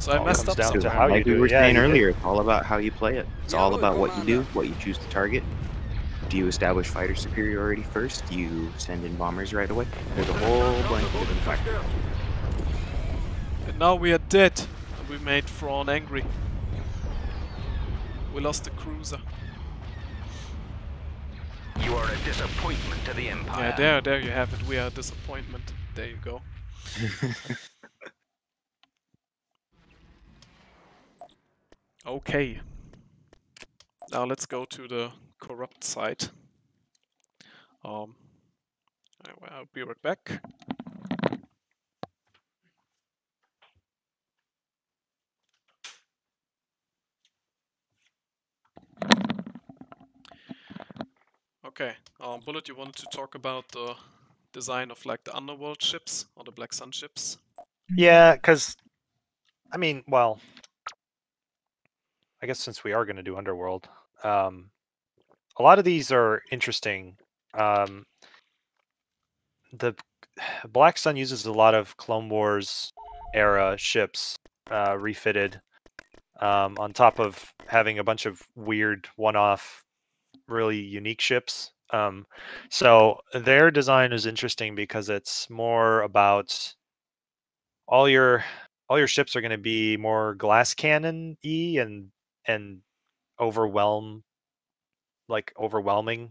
So I all messed comes up down to somewhere. how you Like we do were it. Yeah, saying you did. earlier, it's all about how you play it. It's Yeah, all well, about what you do, Commander. what you choose to target. Do you establish fighter superiority first? Do you send in bombers right away? There's a whole bunch of different factors. And now we are dead. And we made Thrawn angry. We lost the cruiser. You are a disappointment to the Empire. Yeah, there you have it. We are a disappointment. There you go. Okay. Now let's go to the corrupt side. I'll be right back. Okay, Bullet, you wanted to talk about the design of like the underworld ships or the Black Sun ships? Yeah, because I mean, well, I guess since we are going to do Underworld, a lot of these are interesting. The Black Sun uses a lot of Clone Wars era ships refitted, on top of having a bunch of weird one-off, really unique ships. So their design is interesting because it's more about all your ships are going to be more glass cannon-y and overwhelming.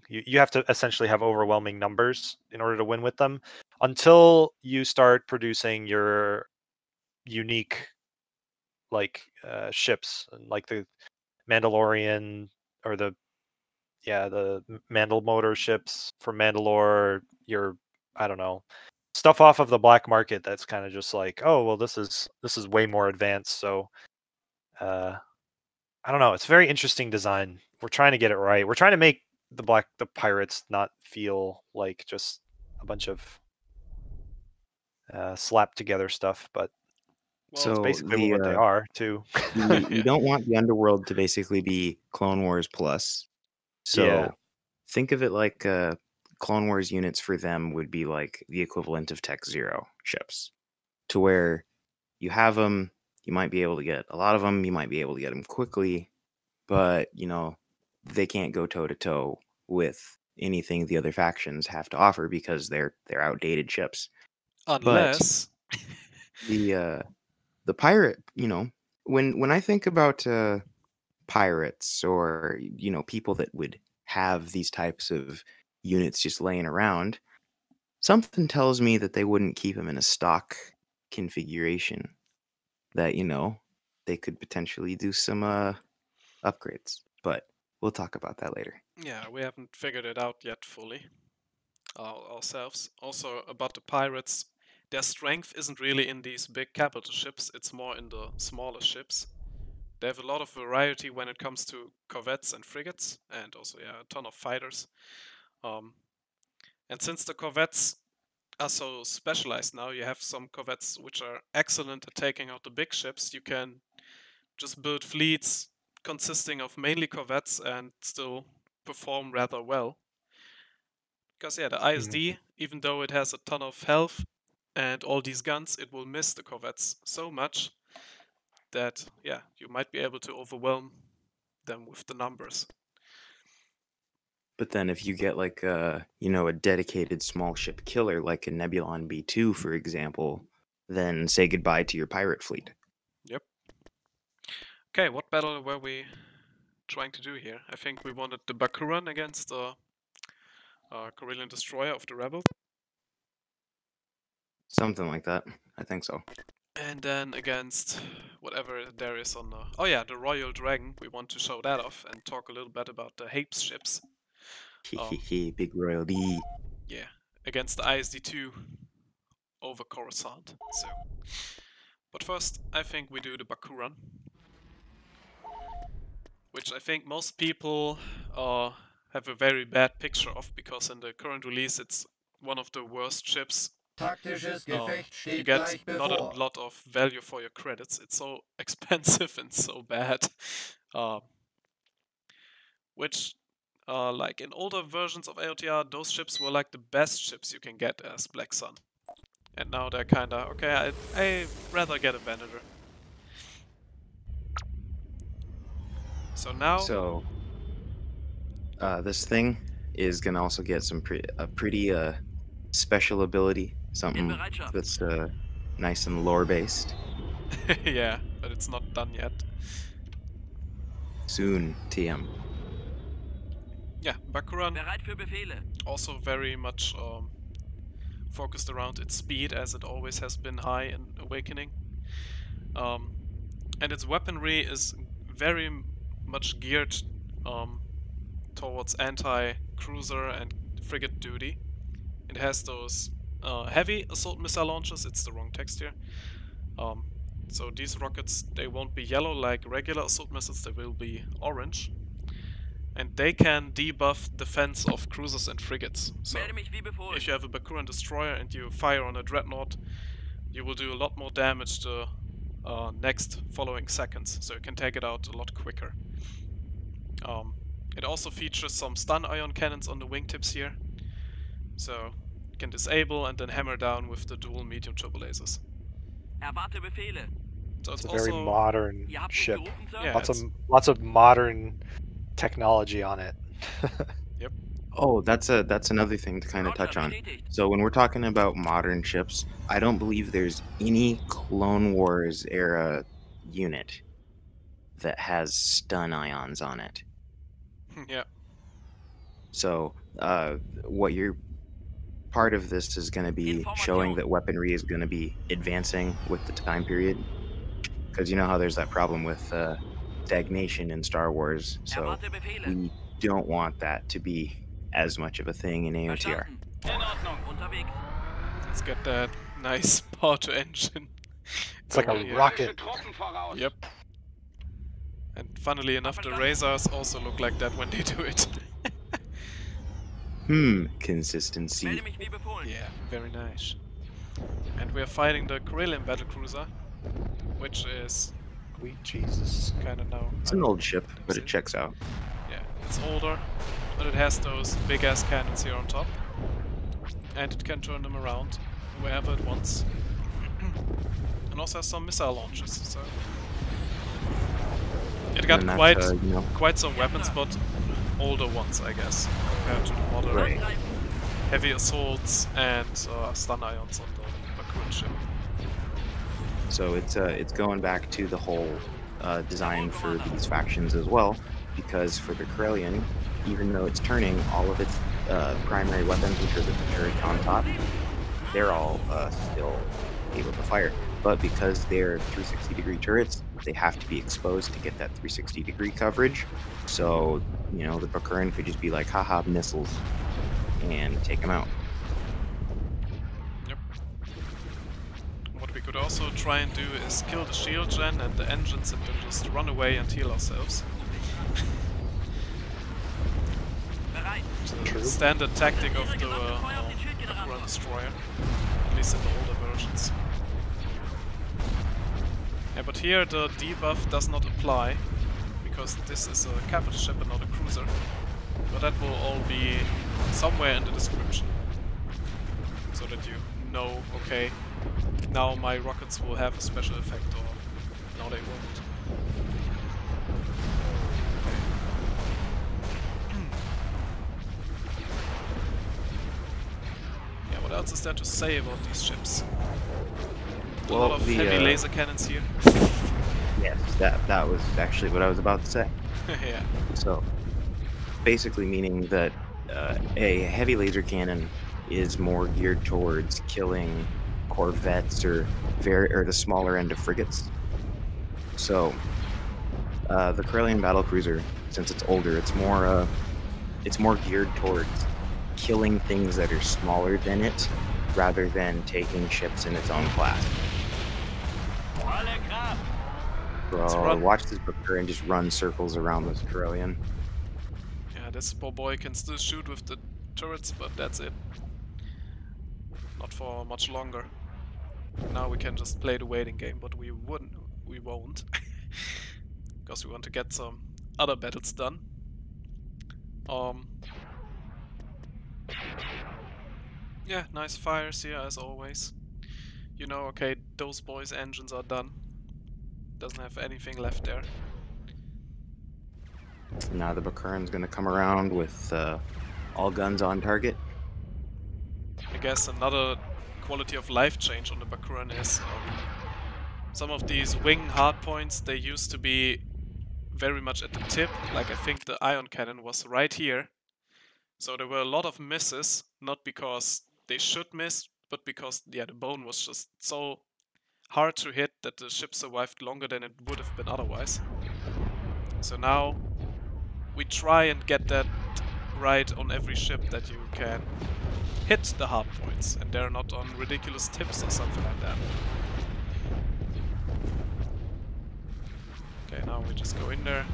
You have to essentially have overwhelming numbers in order to win with them until you start producing your unique ships, like the Mandalorian or the Mandal motor ships from Mandalore. I don't know, stuff off of the black market that's kind of just like, oh well, this is way more advanced. So I don't know, it's very interesting design. We're trying to get it right. We're trying to make the pirates not feel like just a bunch of slapped together stuff, but Well, it's So basically what they are too. we Yeah. don't want the underworld to basically be Clone Wars plus. So Yeah. think of it like Clone Wars units for them would be like the equivalent of Tech Zero ships, to where you have them, you might be able to get a lot of them, you might be able to get them quickly, but they can't go toe to toe with anything the other factions have to offer because they're outdated ships. Unless The pirate, when I think about pirates or people that would have these types of units just laying around, something tells me that they wouldn't keep them in a stock configuration, that they could potentially do some upgrades, but we'll talk about that later. yeah, we haven't figured it out yet fully ourselves. Also about the pirates, their strength isn't really in these big capital ships, it's more in the smaller ships. They have a lot of variety when it comes to corvettes and frigates, and also a ton of fighters. And since the corvettes are so specialized now, you have some corvettes which are excellent at taking out the big ships. You can just build fleets consisting of mainly corvettes and still perform rather well. Because the ISD, even though it has a ton of health and all these guns, it will miss the corvettes so much that you might be able to overwhelm them with the numbers. But then if you get like a dedicated small ship killer like a Nebulon B2, for example, then say goodbye to your pirate fleet. Yep. Okay, what battle were we trying to do here? I think we wanted the Bakuran against the Corellian Destroyer of the Rebels. Something like that. I think so. And then against whatever there is on the... Oh yeah, the Royal Dragon. We want to show that off and talk a little bit about the Hapes ships. Big Royal D. Yeah, against the ISD-2 over Coruscant. So, but first, I think we do the Baku run, which I think most people have a very bad picture of, because in the current release it's one of the worst ships. You get not a lot of value for your credits. It's so expensive and so bad. Which, like in older versions of AotR, those ships were like the best ships you can get as Black Sun. And now they're kinda, okay, I'd rather get a Venator. So now... So, this thing is gonna also get some pretty special ability, something that's nice and lore-based. yeah, but it's not done yet. Soon, TM. Yeah, Bakuran Bereit für Befehle. also very much focused around its speed, as it always has been high in Awakening. And its weaponry is very much geared towards anti-cruiser and frigate duty. It has those heavy assault missile launchers. It's the wrong text here. So these rockets, they won't be yellow like regular assault missiles, they will be orange. And they can debuff defense of cruisers and frigates. So Melde mich wie befohlen. if you have a Bakuran destroyer and you fire on a dreadnought, you will do a lot more damage the next following seconds, so you can take it out a lot quicker. It also features some stun ion cannons on the wingtips here, so you can disable and then hammer down with the dual medium turbo lasers. Erwarte Befehle. So it's It's a very also modern Ihr habt mich ship. gerufen, Sir? Yeah. Lots of modern technology on it. Oh, that's another thing to kind of touch on. So when we're talking about modern ships, I don't believe there's any Clone Wars era unit that has stun ions on it. yeah. So what you're part of this is going to be showing that weaponry is going to be advancing with the time period, because you know how there's that problem with stagnation in Star Wars. So Erwarte Befehle. we don't want that to be as much of a thing in AOTR. Verstanden. In Ordnung. Unterwegs. Let's get that nice power to engine. It's like a going here. rocket. Yep. And funnily enough, the Razors also look like that when they do it. Consistency. Melde mich wie befohlen. Yeah, very nice. And we are fighting the Corellian battlecruiser, which is Sweet Jesus. kind of now... It's an old ship, but it checks out. Yeah, it's older, but it has those big-ass cannons here on top. And it can turn them around wherever it wants. And also has some missile launches, so... It got And that's, quite, you know, quite some weapons, but older ones, I guess, compared to the modern Right. heavy assaults and stun ions on the Bakuran ship. So it's going back to the whole design for these factions as well, because for the Corellian, even though it's turning, all of its primary weapons, which are the turrets on top, they're all still able to fire. But because they're 360-degree turrets, they have to be exposed to get that 360-degree coverage. So, you know, the Bakuran could just be like, haha, missiles, and take them out. Yep. What we could also try and do is kill the shield gen and the engines and then just run away and heal ourselves. Bereit. The standard tactic of the Bakuran destroyer, at least in the older versions. Yeah, but here the debuff does not apply, because this is a capital ship and not a cruiser. But that will all be somewhere in the description, so that you know, okay, now my rockets will have a special effect, or no, they won't. Yeah, what else is there to say about these ships? A lot of heavy laser cannons here. Yes, that was actually what I was about to say. Yeah. So, basically meaning that a heavy laser cannon is more geared towards killing corvettes or the smaller end of frigates. So, the Corellian battlecruiser, since it's older, it's more it's more geared towards killing things that are smaller than it, rather than taking ships in its own class. Alle Kraft. Let's Bro, run. watch this booker and just run circles around this Corellian. Yeah, this poor boy can still shoot with the turrets, but that's it. Not for much longer. Now we can just play the waiting game, but we won't. Because we want to get some other battles done. Yeah, nice fires here as always. You know, okay, those boys' engines are done. Doesn't have anything left there. Now the Bakaran's gonna come around with all guns on target. I guess another quality of life change on the Bakuran is some of these wing hardpoints, they used to be very much at the tip. Like I think the ion cannon was right here. So there were a lot of misses, not because they should miss, but because the bone was just so hard to hit that the ship survived longer than it would have been otherwise. So now we try and get that right on every ship, that you can hit the hard points and they're not on ridiculous tips or something like that. Okay, now we just go in there.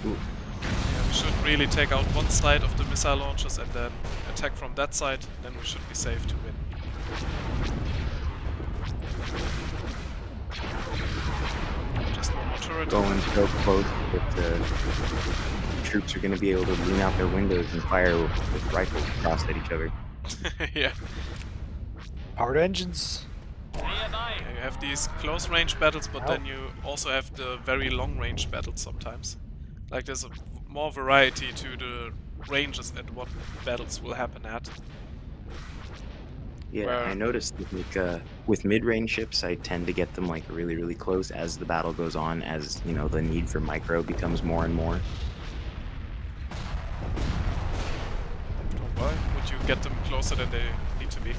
Ooh. Yeah, we should really take out one side of the missile launchers and then attack from that side, then we should be safe to win. Just one more turret. Going so close that the troops are gonna be able to lean out their windows and fire with rifles across at each other. Yeah. Powered engines. Nearby. Yeah, you have these close range battles, but then you also have the very long range battles sometimes. Like there's more variety to the ranges at what battles will happen at. Yeah, Where- I noticed that like, with mid-range ships, I tend to get them like really, really close as the battle goes on, as you know, the need for micro becomes more and more. Why would you get them closer than they need to be?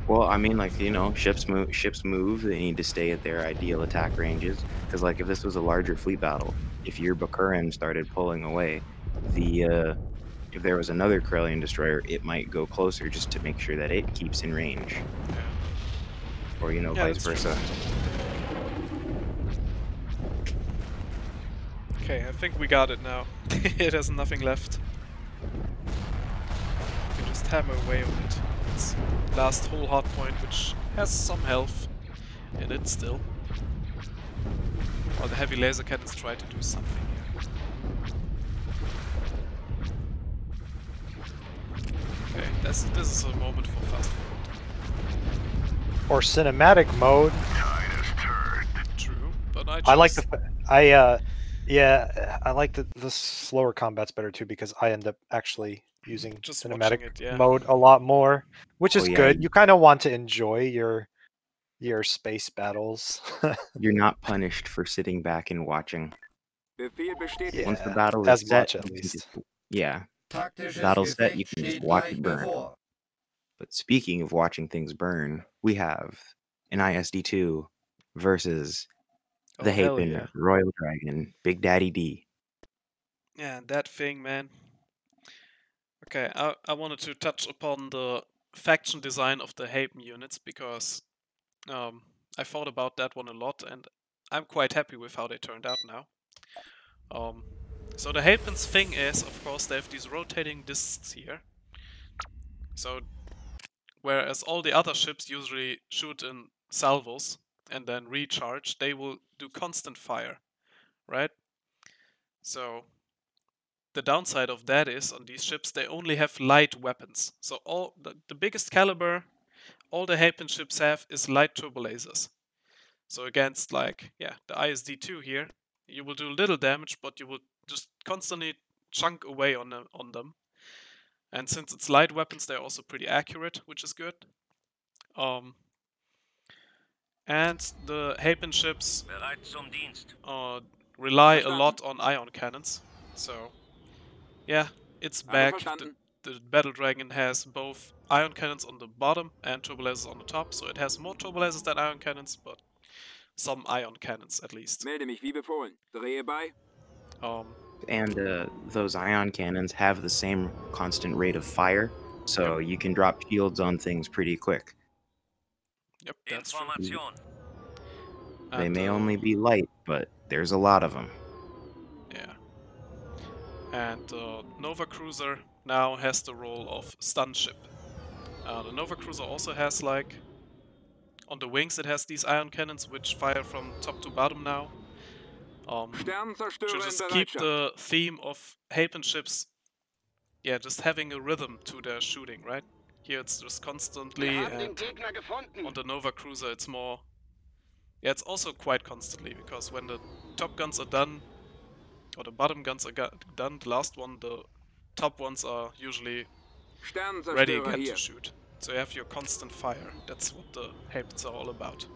Well, I mean, like, you know, ships move. They need to stay at their ideal attack ranges. Because, like, if this was a larger fleet battle, if your Bakaran started pulling away, if there was another Corellian destroyer, it might go closer just to make sure that it keeps in range, Yeah. or you know, Yeah, vice that's true. versa. Okay, I think we got it now. It has nothing left. You can just hammer away on it. It's last whole hard point, which has some health in it still. While the heavy laser cannons try to do something here. Okay, this is a moment for fast forward. Or cinematic mode. True, but I like chose- I like the slower combat's better too, because I end up actually using Just cinematic watching it, yeah. mode a lot more, which Oh, is yeah, good. You kind of want to enjoy your space battles. You're not punished for sitting back and watching. Befehl bestätigt. Once the Yeah, battle is as set, much, at you can least. just- yeah. Taktisches Battle set, you Gefecht can just steht watch gleich it burn. bevor. But speaking of watching things burn, we have an ISD2 versus the Oh, hell Hapen yeah. Royal Dragon, Big Daddy D. Yeah, that thing, man. Okay, I wanted to touch upon the faction design of the Hapen units, because I thought about that one a lot, and I'm quite happy with how they turned out now. So the Hapen's thing is, of course, they have these rotating discs here. So, whereas all the other ships usually shoot in salvos and then recharge, they will do constant fire, right? So, the downside of that is, on these ships, they only have light weapons. So all the biggest caliber all the Hapen ships have is light turbo lasers. So against, like, yeah, the ISD2 here, you will do little damage, but you will just constantly chunk away on them. And since it's light weapons, they're also pretty accurate, which is good. And the Hapen ships Bereit zum Dienst. rely a lot on ion cannons. So, yeah, it's Alle back. verstanden. The Battle Dragon has both ion cannons on the bottom and turbo lasers on the top, so it has more turbo lasers than ion cannons, but some ion cannons at least. Melde mich wie befohlen. Drehe bei. And those ion cannons have the same constant rate of fire, so you can drop shields on things pretty quick. Yep, that's true. Information. They may only be light, but there's a lot of them. Yeah. And Nova Cruiser now has the role of stun ship. The Nova Cruiser also has, like, on the wings it has these ion cannons which fire from top to bottom now. Sternenzerstörer To in just keep Bereitschaft. the theme of Hapen ships, yeah, just having a rhythm to their shooting, right? Here it's just constantly, and on the Nova Cruiser it's more, yeah, it's also quite constantly, because when the top guns are done, or the bottom guns are done, the last one, the top ones are usually ready Sternenzerstörer again hier. to shoot. So you have your constant fire. That's what the Hapens are all about.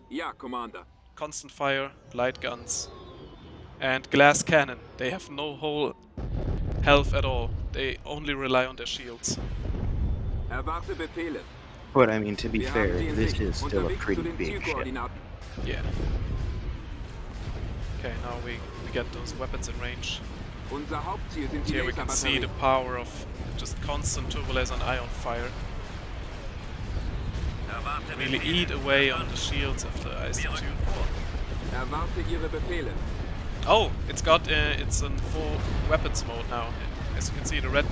Ja, Commander. Constant fire, light guns, and glass cannon. They have no whole health at all. They only rely on their shields. Erwarte Befehle. But I mean, to be Wir fair, haben sie in this Sicht. is still a Unterwegs zu pretty den big ship. Zielkoordinaten. Yeah. Okay, now we get those weapons in range. Unser Hauptziel sind die Here we can see the Laserbatterien. power of just constant turbolaser and ion fire. Erwarte Really Befehle. eat away on the shields of the IC-2. Erwarte Ihre Befehle. Oh, it's in full weapons mode now. As you can see, the red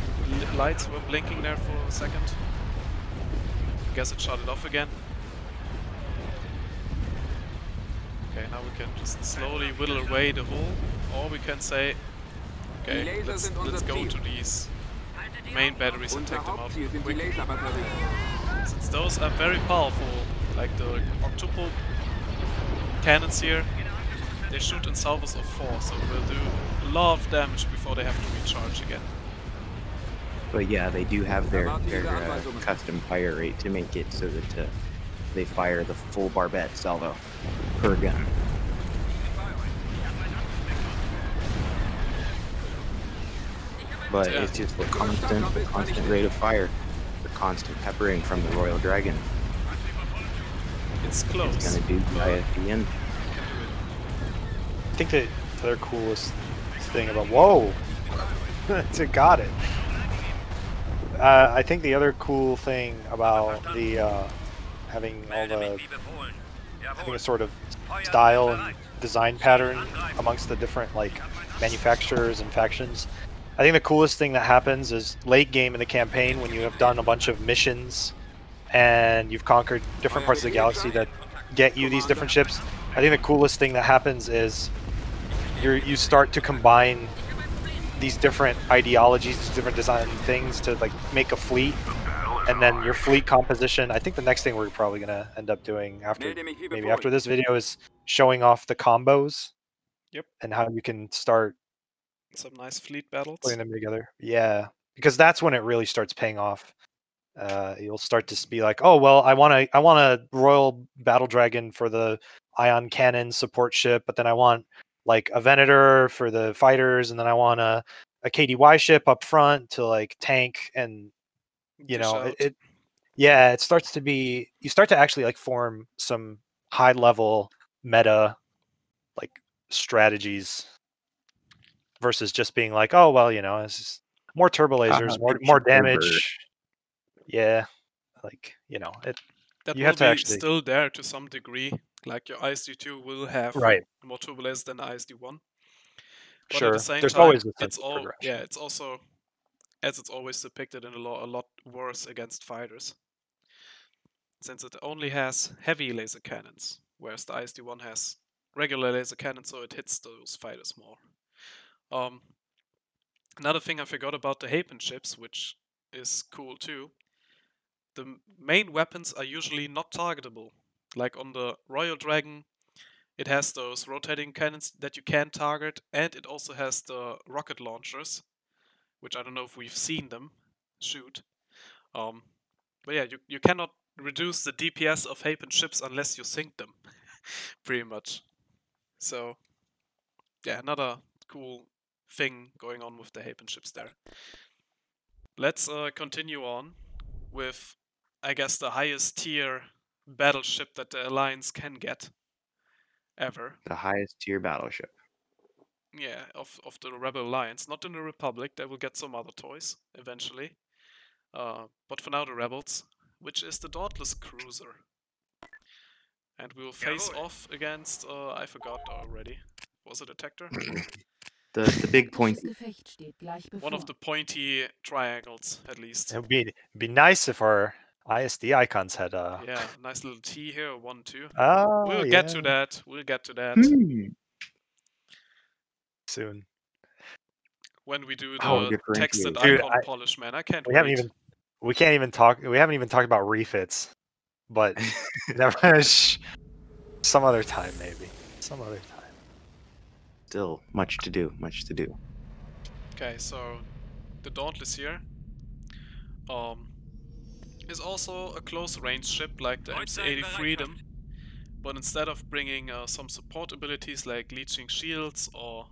lights were blinking there for a second. I guess it shut it off again. Okay, now we can just slowly whittle away the hull, or we can say, okay, let's go to these main batteries and Unser take them out Hauptziel sind die quick. Laserbatterien. Since those are very powerful, like the octuple cannons here, they shoot in salvos of 4, so we'll do a lot of damage before they have to recharge again. But yeah, they do have their custom fire rate to make it so that they fire the full barbette salvo per gun. But Yeah. it's just the constant rate of fire, the constant peppering from the Royal Dragon. It's close. It's gonna do but at the end. I think the other coolest thing about it got it. I think the other cool thing about the having all the having a sort of style and design pattern amongst the different like manufacturers and factions. I think the coolest thing that happens is late game in the campaign when you have done a bunch of missions and you've conquered different parts of the galaxy that get you these different ships. I think the coolest thing that happens is you start to combine these different ideologies, these different design things to like make a fleet, and then your fleet composition. I think the next thing we're probably gonna end up doing after maybe after this video is showing off the combos. Yep. And how you can start some nice fleet battles. Putting them together. Yeah, because that's when it really starts paying off. You'll start to be like, oh well, I want a Royal Battle Dragon for the ion cannon support ship, but then I want like a Venator for the fighters, and then I want a KDY ship up front to like tank, and you know it starts to be, you start to actually like form some high level meta like strategies versus just being like, oh well, you know, it's just more turbo lasers, more damage. Yeah, like, you know, that you will have to be actually still there to some degree. Like your ISD2 will have more turbo lasers than ISD1. But sure, at the same there's time, always a it's all it's also, as it's always depicted in a lot worse against fighters, since it only has heavy laser cannons, whereas the ISD1 has regular laser cannons, so it hits those fighters more. Another thing I forgot about the Hapen ships, which is cool too. The main weapons are usually not targetable. Like on the Royal Dragon, it has those rotating cannons that you can target, and it also has the rocket launchers, which I don't know if we've seen them shoot. But yeah, you cannot reduce the DPS of Hapen ships unless you sink them, pretty much. So yeah, another cool thing going on with the Hapen ships there. Let's continue on with, I guess, the highest tier battleship that the Alliance can get. ever. The highest tier battleship. Yeah, of the Rebel Alliance. Not in the Republic, they will get some other toys eventually. But for now, the Rebels, which is the Dauntless Cruiser. And we will face Jawohl. off against, I forgot already. Was it a Tector? The big point. Taktisches Gefecht steht gleich bevor. One of the pointy triangles, at least. It would be nice if our ISD icons had Yeah, nice little T here, 1, 2. Oh, We'll get to that. We'll get to that soon. when we do Oh, the texted differentiate. Dude, icon polish, man. I can't We wait. haven't even talked about refits, but never some other time maybe. Some other time. Still much to do. Much to do. Okay, so the Dauntless here is also a close range ship like the MC-80 Freedom, but instead of bringing some support abilities like leeching shields or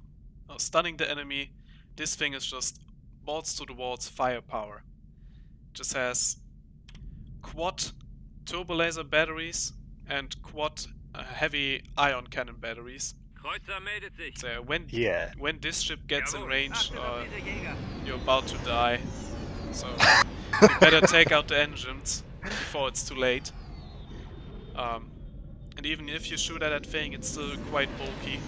stunning the enemy, this thing is just balls to the walls firepower. Just has quad turbo laser batteries and quad heavy ion cannon batteries. Kreuzer meldet sich. So when this ship gets in Jawohl. range, Achte diese Jäger. you're about to die. So you better take out the engines before it's too late. And even if you shoot at that thing, it's still quite bulky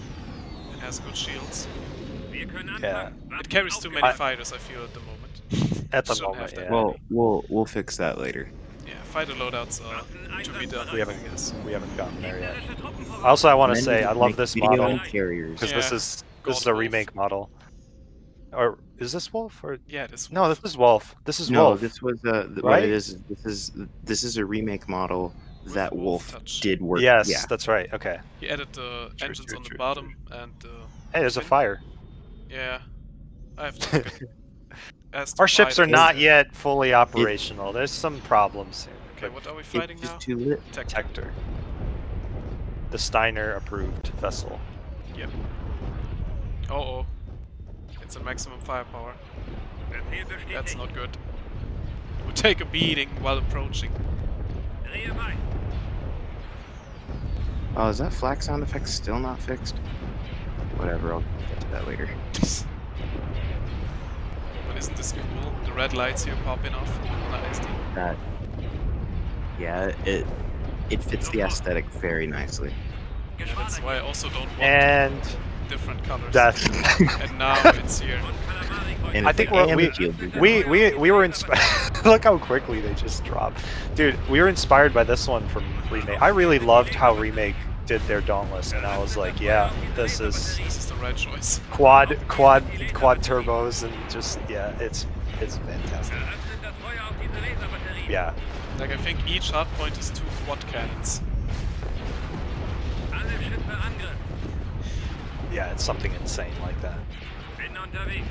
and has good shields. Wir können Yeah. anfangen. It carries too many fighters, I feel, at the moment. At the Shouldn't moment, have that yeah. many. Well, we'll fix that later. Yeah, fighter loadouts are to be done, We I haven't guess. gotten there yet. Gegnerische Truppen voran. Also, I want to And say then I we love make this video model carriers. because Yeah. this is God a Wolf. remake model. Or is this Wolf or Yeah, this no? Wolf. This is Wolf. This is No, Wolf. this was what Right? it is. This is a remake model With that Wolf Wolf touch. did work. Yes, Yeah. that's right. Okay. He added the True, engines true, on the true, bottom and Hey, there's a fin. fire. Yeah, I have to look at as to Our why ships are that not is. yet fully operational. There's some problems here. Okay, what are we It's fighting just now? too lit. Tector. Tector. The Steiner approved vessel. Yep. Oh, it's a maximum firepower. Befehl bestätigt. That's not good. We'll take a beating while approaching. Drehe bei. Oh, is that flak sound effect still not fixed? Whatever, I'll get to that later. But isn't this cool? The red lights here popping off on ISD. That, yeah, it fits the aesthetic very nicely. Yeah, that's why I also don't want And different colors. death. And now it's here. Und Calamari Kreuzer. And I it's think the we're, amber shield is we were inspired. Look how quickly they just dropped, dude. We were inspired by this one from Remake. I really loved how Remake did their Dauntless, and I was like, yeah, this is This is the right choice. quad turbos, and just yeah, it's fantastic. Eröffnet das Feuer auf diese Laserbatterie. Yeah, Like, I think each hard point is 2 quad cannons. Alle Schiffe Angriff. yeah, it's something insane like that. Bin unterwegs.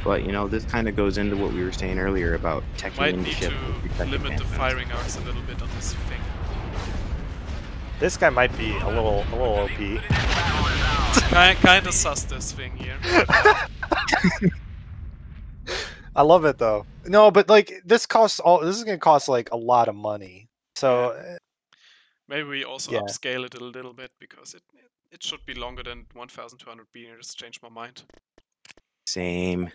But you know, this kind of goes into what we were saying earlier about teching Might in the need ship. to with effective limit the manpower. firing arcs a little bit on this thing. This guy might be a little OP. Kinda sus this thing here. I love it though. No, but like this is gonna cost like a lot of money. So Maybe we also Yeah. upscale it a little bit because it should be longer than 1,200 meters. Change my mind. Same.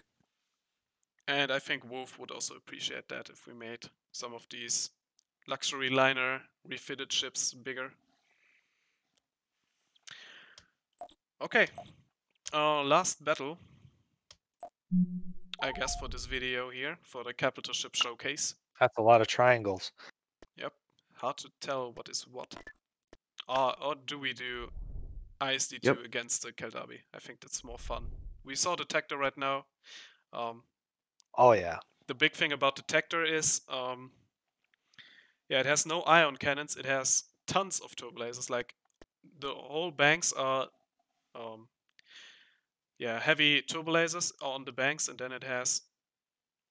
And I think Wolf would also appreciate that if we made some of these luxury liner refitted ships bigger. Okay. Last battle. I guess for this video here, for the capital ship showcase. that's a lot of triangles. Yep. Hard to tell what is what. Or do we do ISD2 Yep. against the Keldabi? I think that's more fun. We saw the Tector right now. Oh yeah. The big thing about the Tector is, yeah, it has no ion cannons. It has tons of turbolasers. Like, the whole banks are, yeah, heavy turbolasers on the banks, and then it has,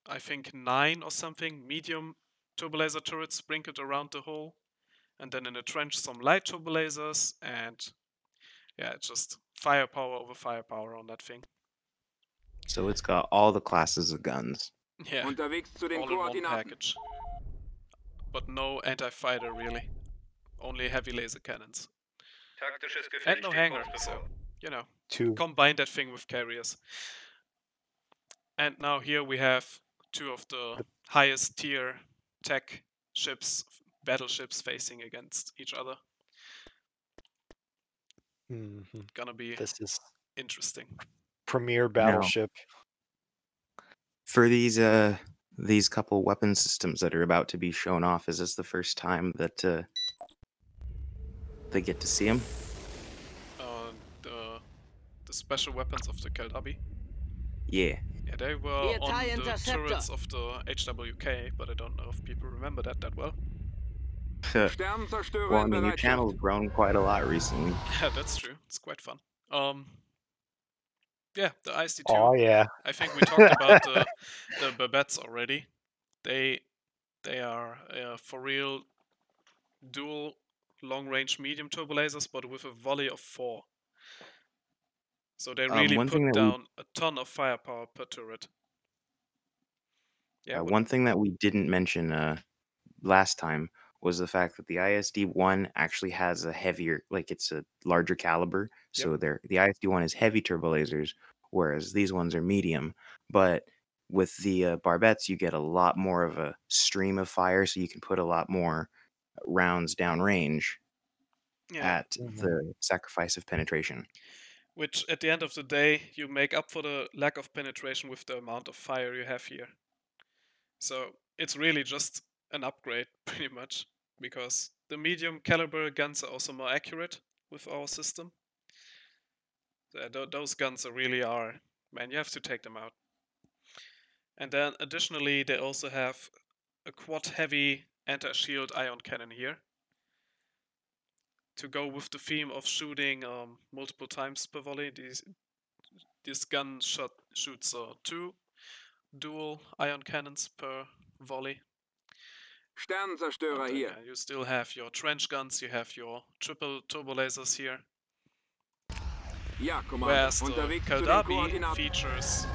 I think, 9 or something medium turbolaser turrets sprinkled around the hull, and then in the trench some light turbolasers, and yeah, it's just firepower over firepower on that thing. So it's got all the classes of guns. Yeah. Unterwegs zu den All in one Koordinaten. package. But no anti-fighter really. Only heavy laser cannons. And no hanger, so, you know, Two. combine that thing with carriers. And now here we have two of the highest tier tech ships, battleships facing against each other. Mhm. Gonna be This is interesting. premier battleship. For these couple weapon systems that are about to be shown off, is this the first time that they get to see them? The special weapons of the Keldabi. Yeah. Yeah, they were on the turrets of the HWK, but I don't know if people remember that well. Sternzerstörer Well, I in mean, your Bereitschaft. channel's grown quite a lot recently. Yeah, that's true. It's quite fun. Yeah, the ISD2. Oh yeah. I think we talked about the Babettes already. They are for real dual long-range medium turbo lasers, but with a volley of 4. So they really one thing put that we- down a ton of firepower per turret. Yeah. One thing that we didn't mention last time was the fact that the ISD-1 actually has a heavier, like it's a larger caliber. So the ISD-1 is heavy turbo lasers, whereas these ones are medium. But with the barbettes, you get a lot more of a stream of fire, so you can put a lot more rounds downrange at the sacrifice of penetration. Which, at the end of the day, you make up for the lack of penetration with the amount of fire you have here. So it's really just an upgrade, pretty much, because the medium caliber guns are also more accurate with our system. Those guns really are, man, you have to take them out. And then additionally, they also have a quad heavy anti-shield ion cannon here to go with the theme of shooting multiple times per volley. This gun shoots 2 dual ion cannons per volley. Sternzerstörer And, hier. you still have your trench guns, you have your triple turbo lasers here. Ja, Commander. Whereas the Unterwegs zu den Keldabi Koordinaten. features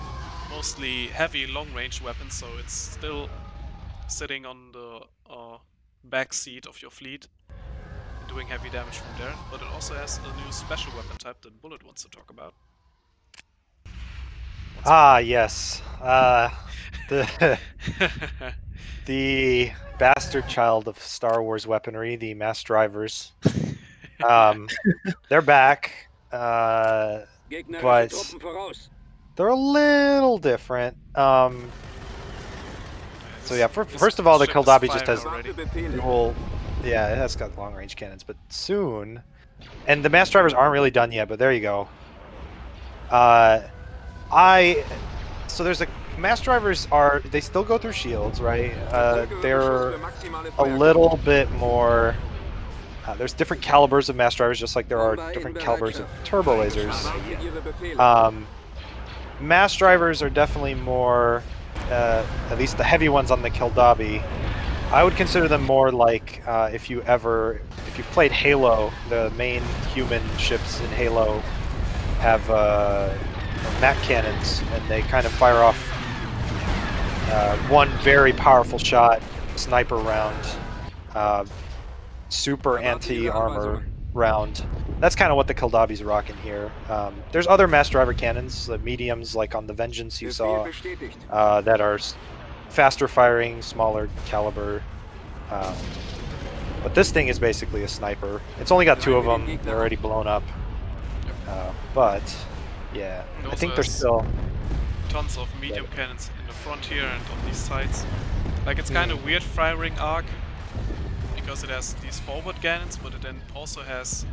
mostly heavy long-range weapons, so it's still sitting on the back seat of your fleet, doing heavy damage from there. But it also has a new special weapon type that Bullet wants to talk about. Yes. The bastard child of Star Wars weaponry, the mass drivers. They're back. Gegnerische But Truppen voraus. they're a little different. So yeah, first of all, the Keldabi just has Warte Befehle. dual. Yeah, it has got long range cannons, but soon. And the mass drivers aren't really done yet, but there you go. So there's a mass drivers they still go through shields, right? They're a little bit more. There's different calibers of mass drivers, just like there are different calibers of turbo lasers. Warte Ihre Befehle. Mass drivers are definitely more, at least the heavy ones on the Keldabi. I would consider them more like if you've played Halo, the main human ships in Halo have MAC cannons, and they kind of fire off one very powerful shot, sniper round, super anti-armor round. That's kind of what the Keldabi's rocking here. There's other mass driver cannons, the mediums like on the Vengeance you saw, Befehl bestätigt. that are faster firing, smaller caliber. But this thing is basically a sniper. It's only got 2 of them. They're already blown up. But yeah, It I also think there's has still tons of medium cannons in the front here and on these sides. Like, it's kind of weird firing arc because it has these forward cannons, but it then also has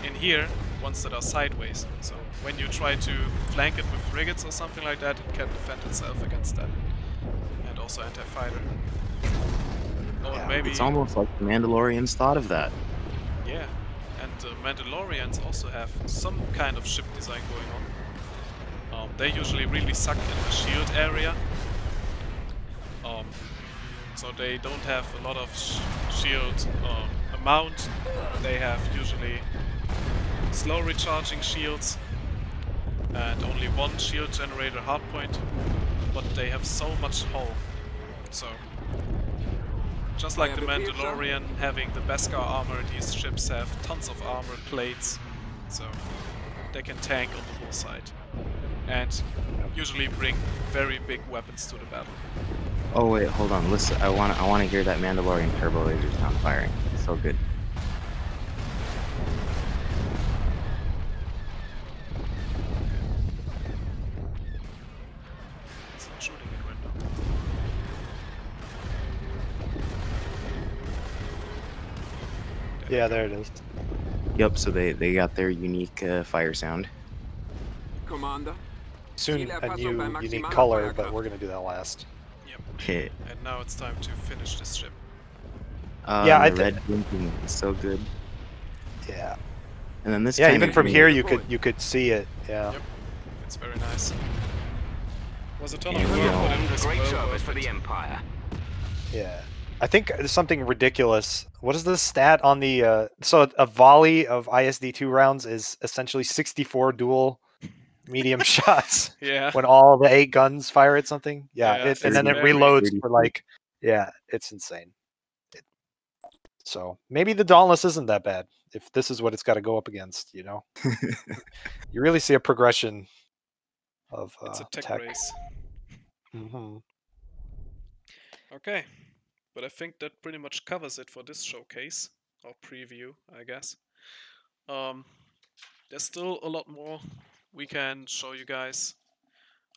in here ones that are sideways. So when you try to flank it with frigates or something like that, it can defend itself against that. And also anti-fighter. Oh, and maybe It's almost like the Mandalorians thought of that. yeah. And the Mandalorians also have some kind of ship design going on. They usually really suck in the shield area. So they don't have a lot of shield amount. They have usually slow recharging shields and only 1 shield generator hardpoint, but they have so much hull. So just like the Mandalorian having the Beskar armor, these ships have tons of armor plates, so they can tank on the whole side. And usually bring very big weapons to the battle. Oh wait, hold on. Listen, I want to hear that Mandalorian turbo laser sound firing. It's so good. It's not shooting it right now. Yeah, there it is. Yep. So they got their unique fire sound. Commander. Soon a Zielerfassung new bei unique maximaler color, Feuerkraft. but we're gonna do that last. Yep. Hit. And now it's time to finish this ship. Yeah, And the red blinking is so good. Yeah. And then this Yeah, time even it from made- here you could see it. Yeah. Yep. It's very nice. Was a ton Here of we work, go. but it Performed a was great well service worth for the it. Empire. Yeah. I think there's something ridiculous. What is the stat on the so a volley of ISD-2 rounds is essentially 64 dual medium shots Yeah. when all the 8 guns fire at something. Yeah, Yeah, and then it very- reloads for like, yeah, it's insane. So maybe the Dauntless isn't that bad if this is what it's got to go up against, you know. You really see a progression of It's a tech tech. race. Mm-hmm. Okay. But I think that pretty much covers it for this showcase. Or preview, I guess. There's still a lot more we can show you guys.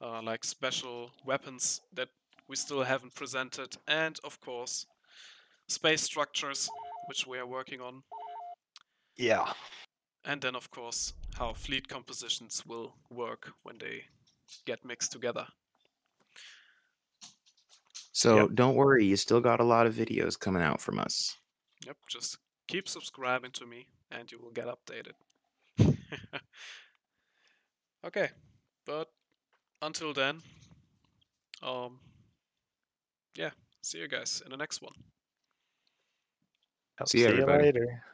Like special weapons that we still haven't presented. And of course, space structures, which we are working on. Yeah. And then of course, how fleet compositions will work when they get mixed together. So don't worry, you still got a lot of videos coming out from us. Yep, just keep subscribing to me and you will get updated. Okay, but until then, yeah, see you guys in the next one. See you, everybody. later.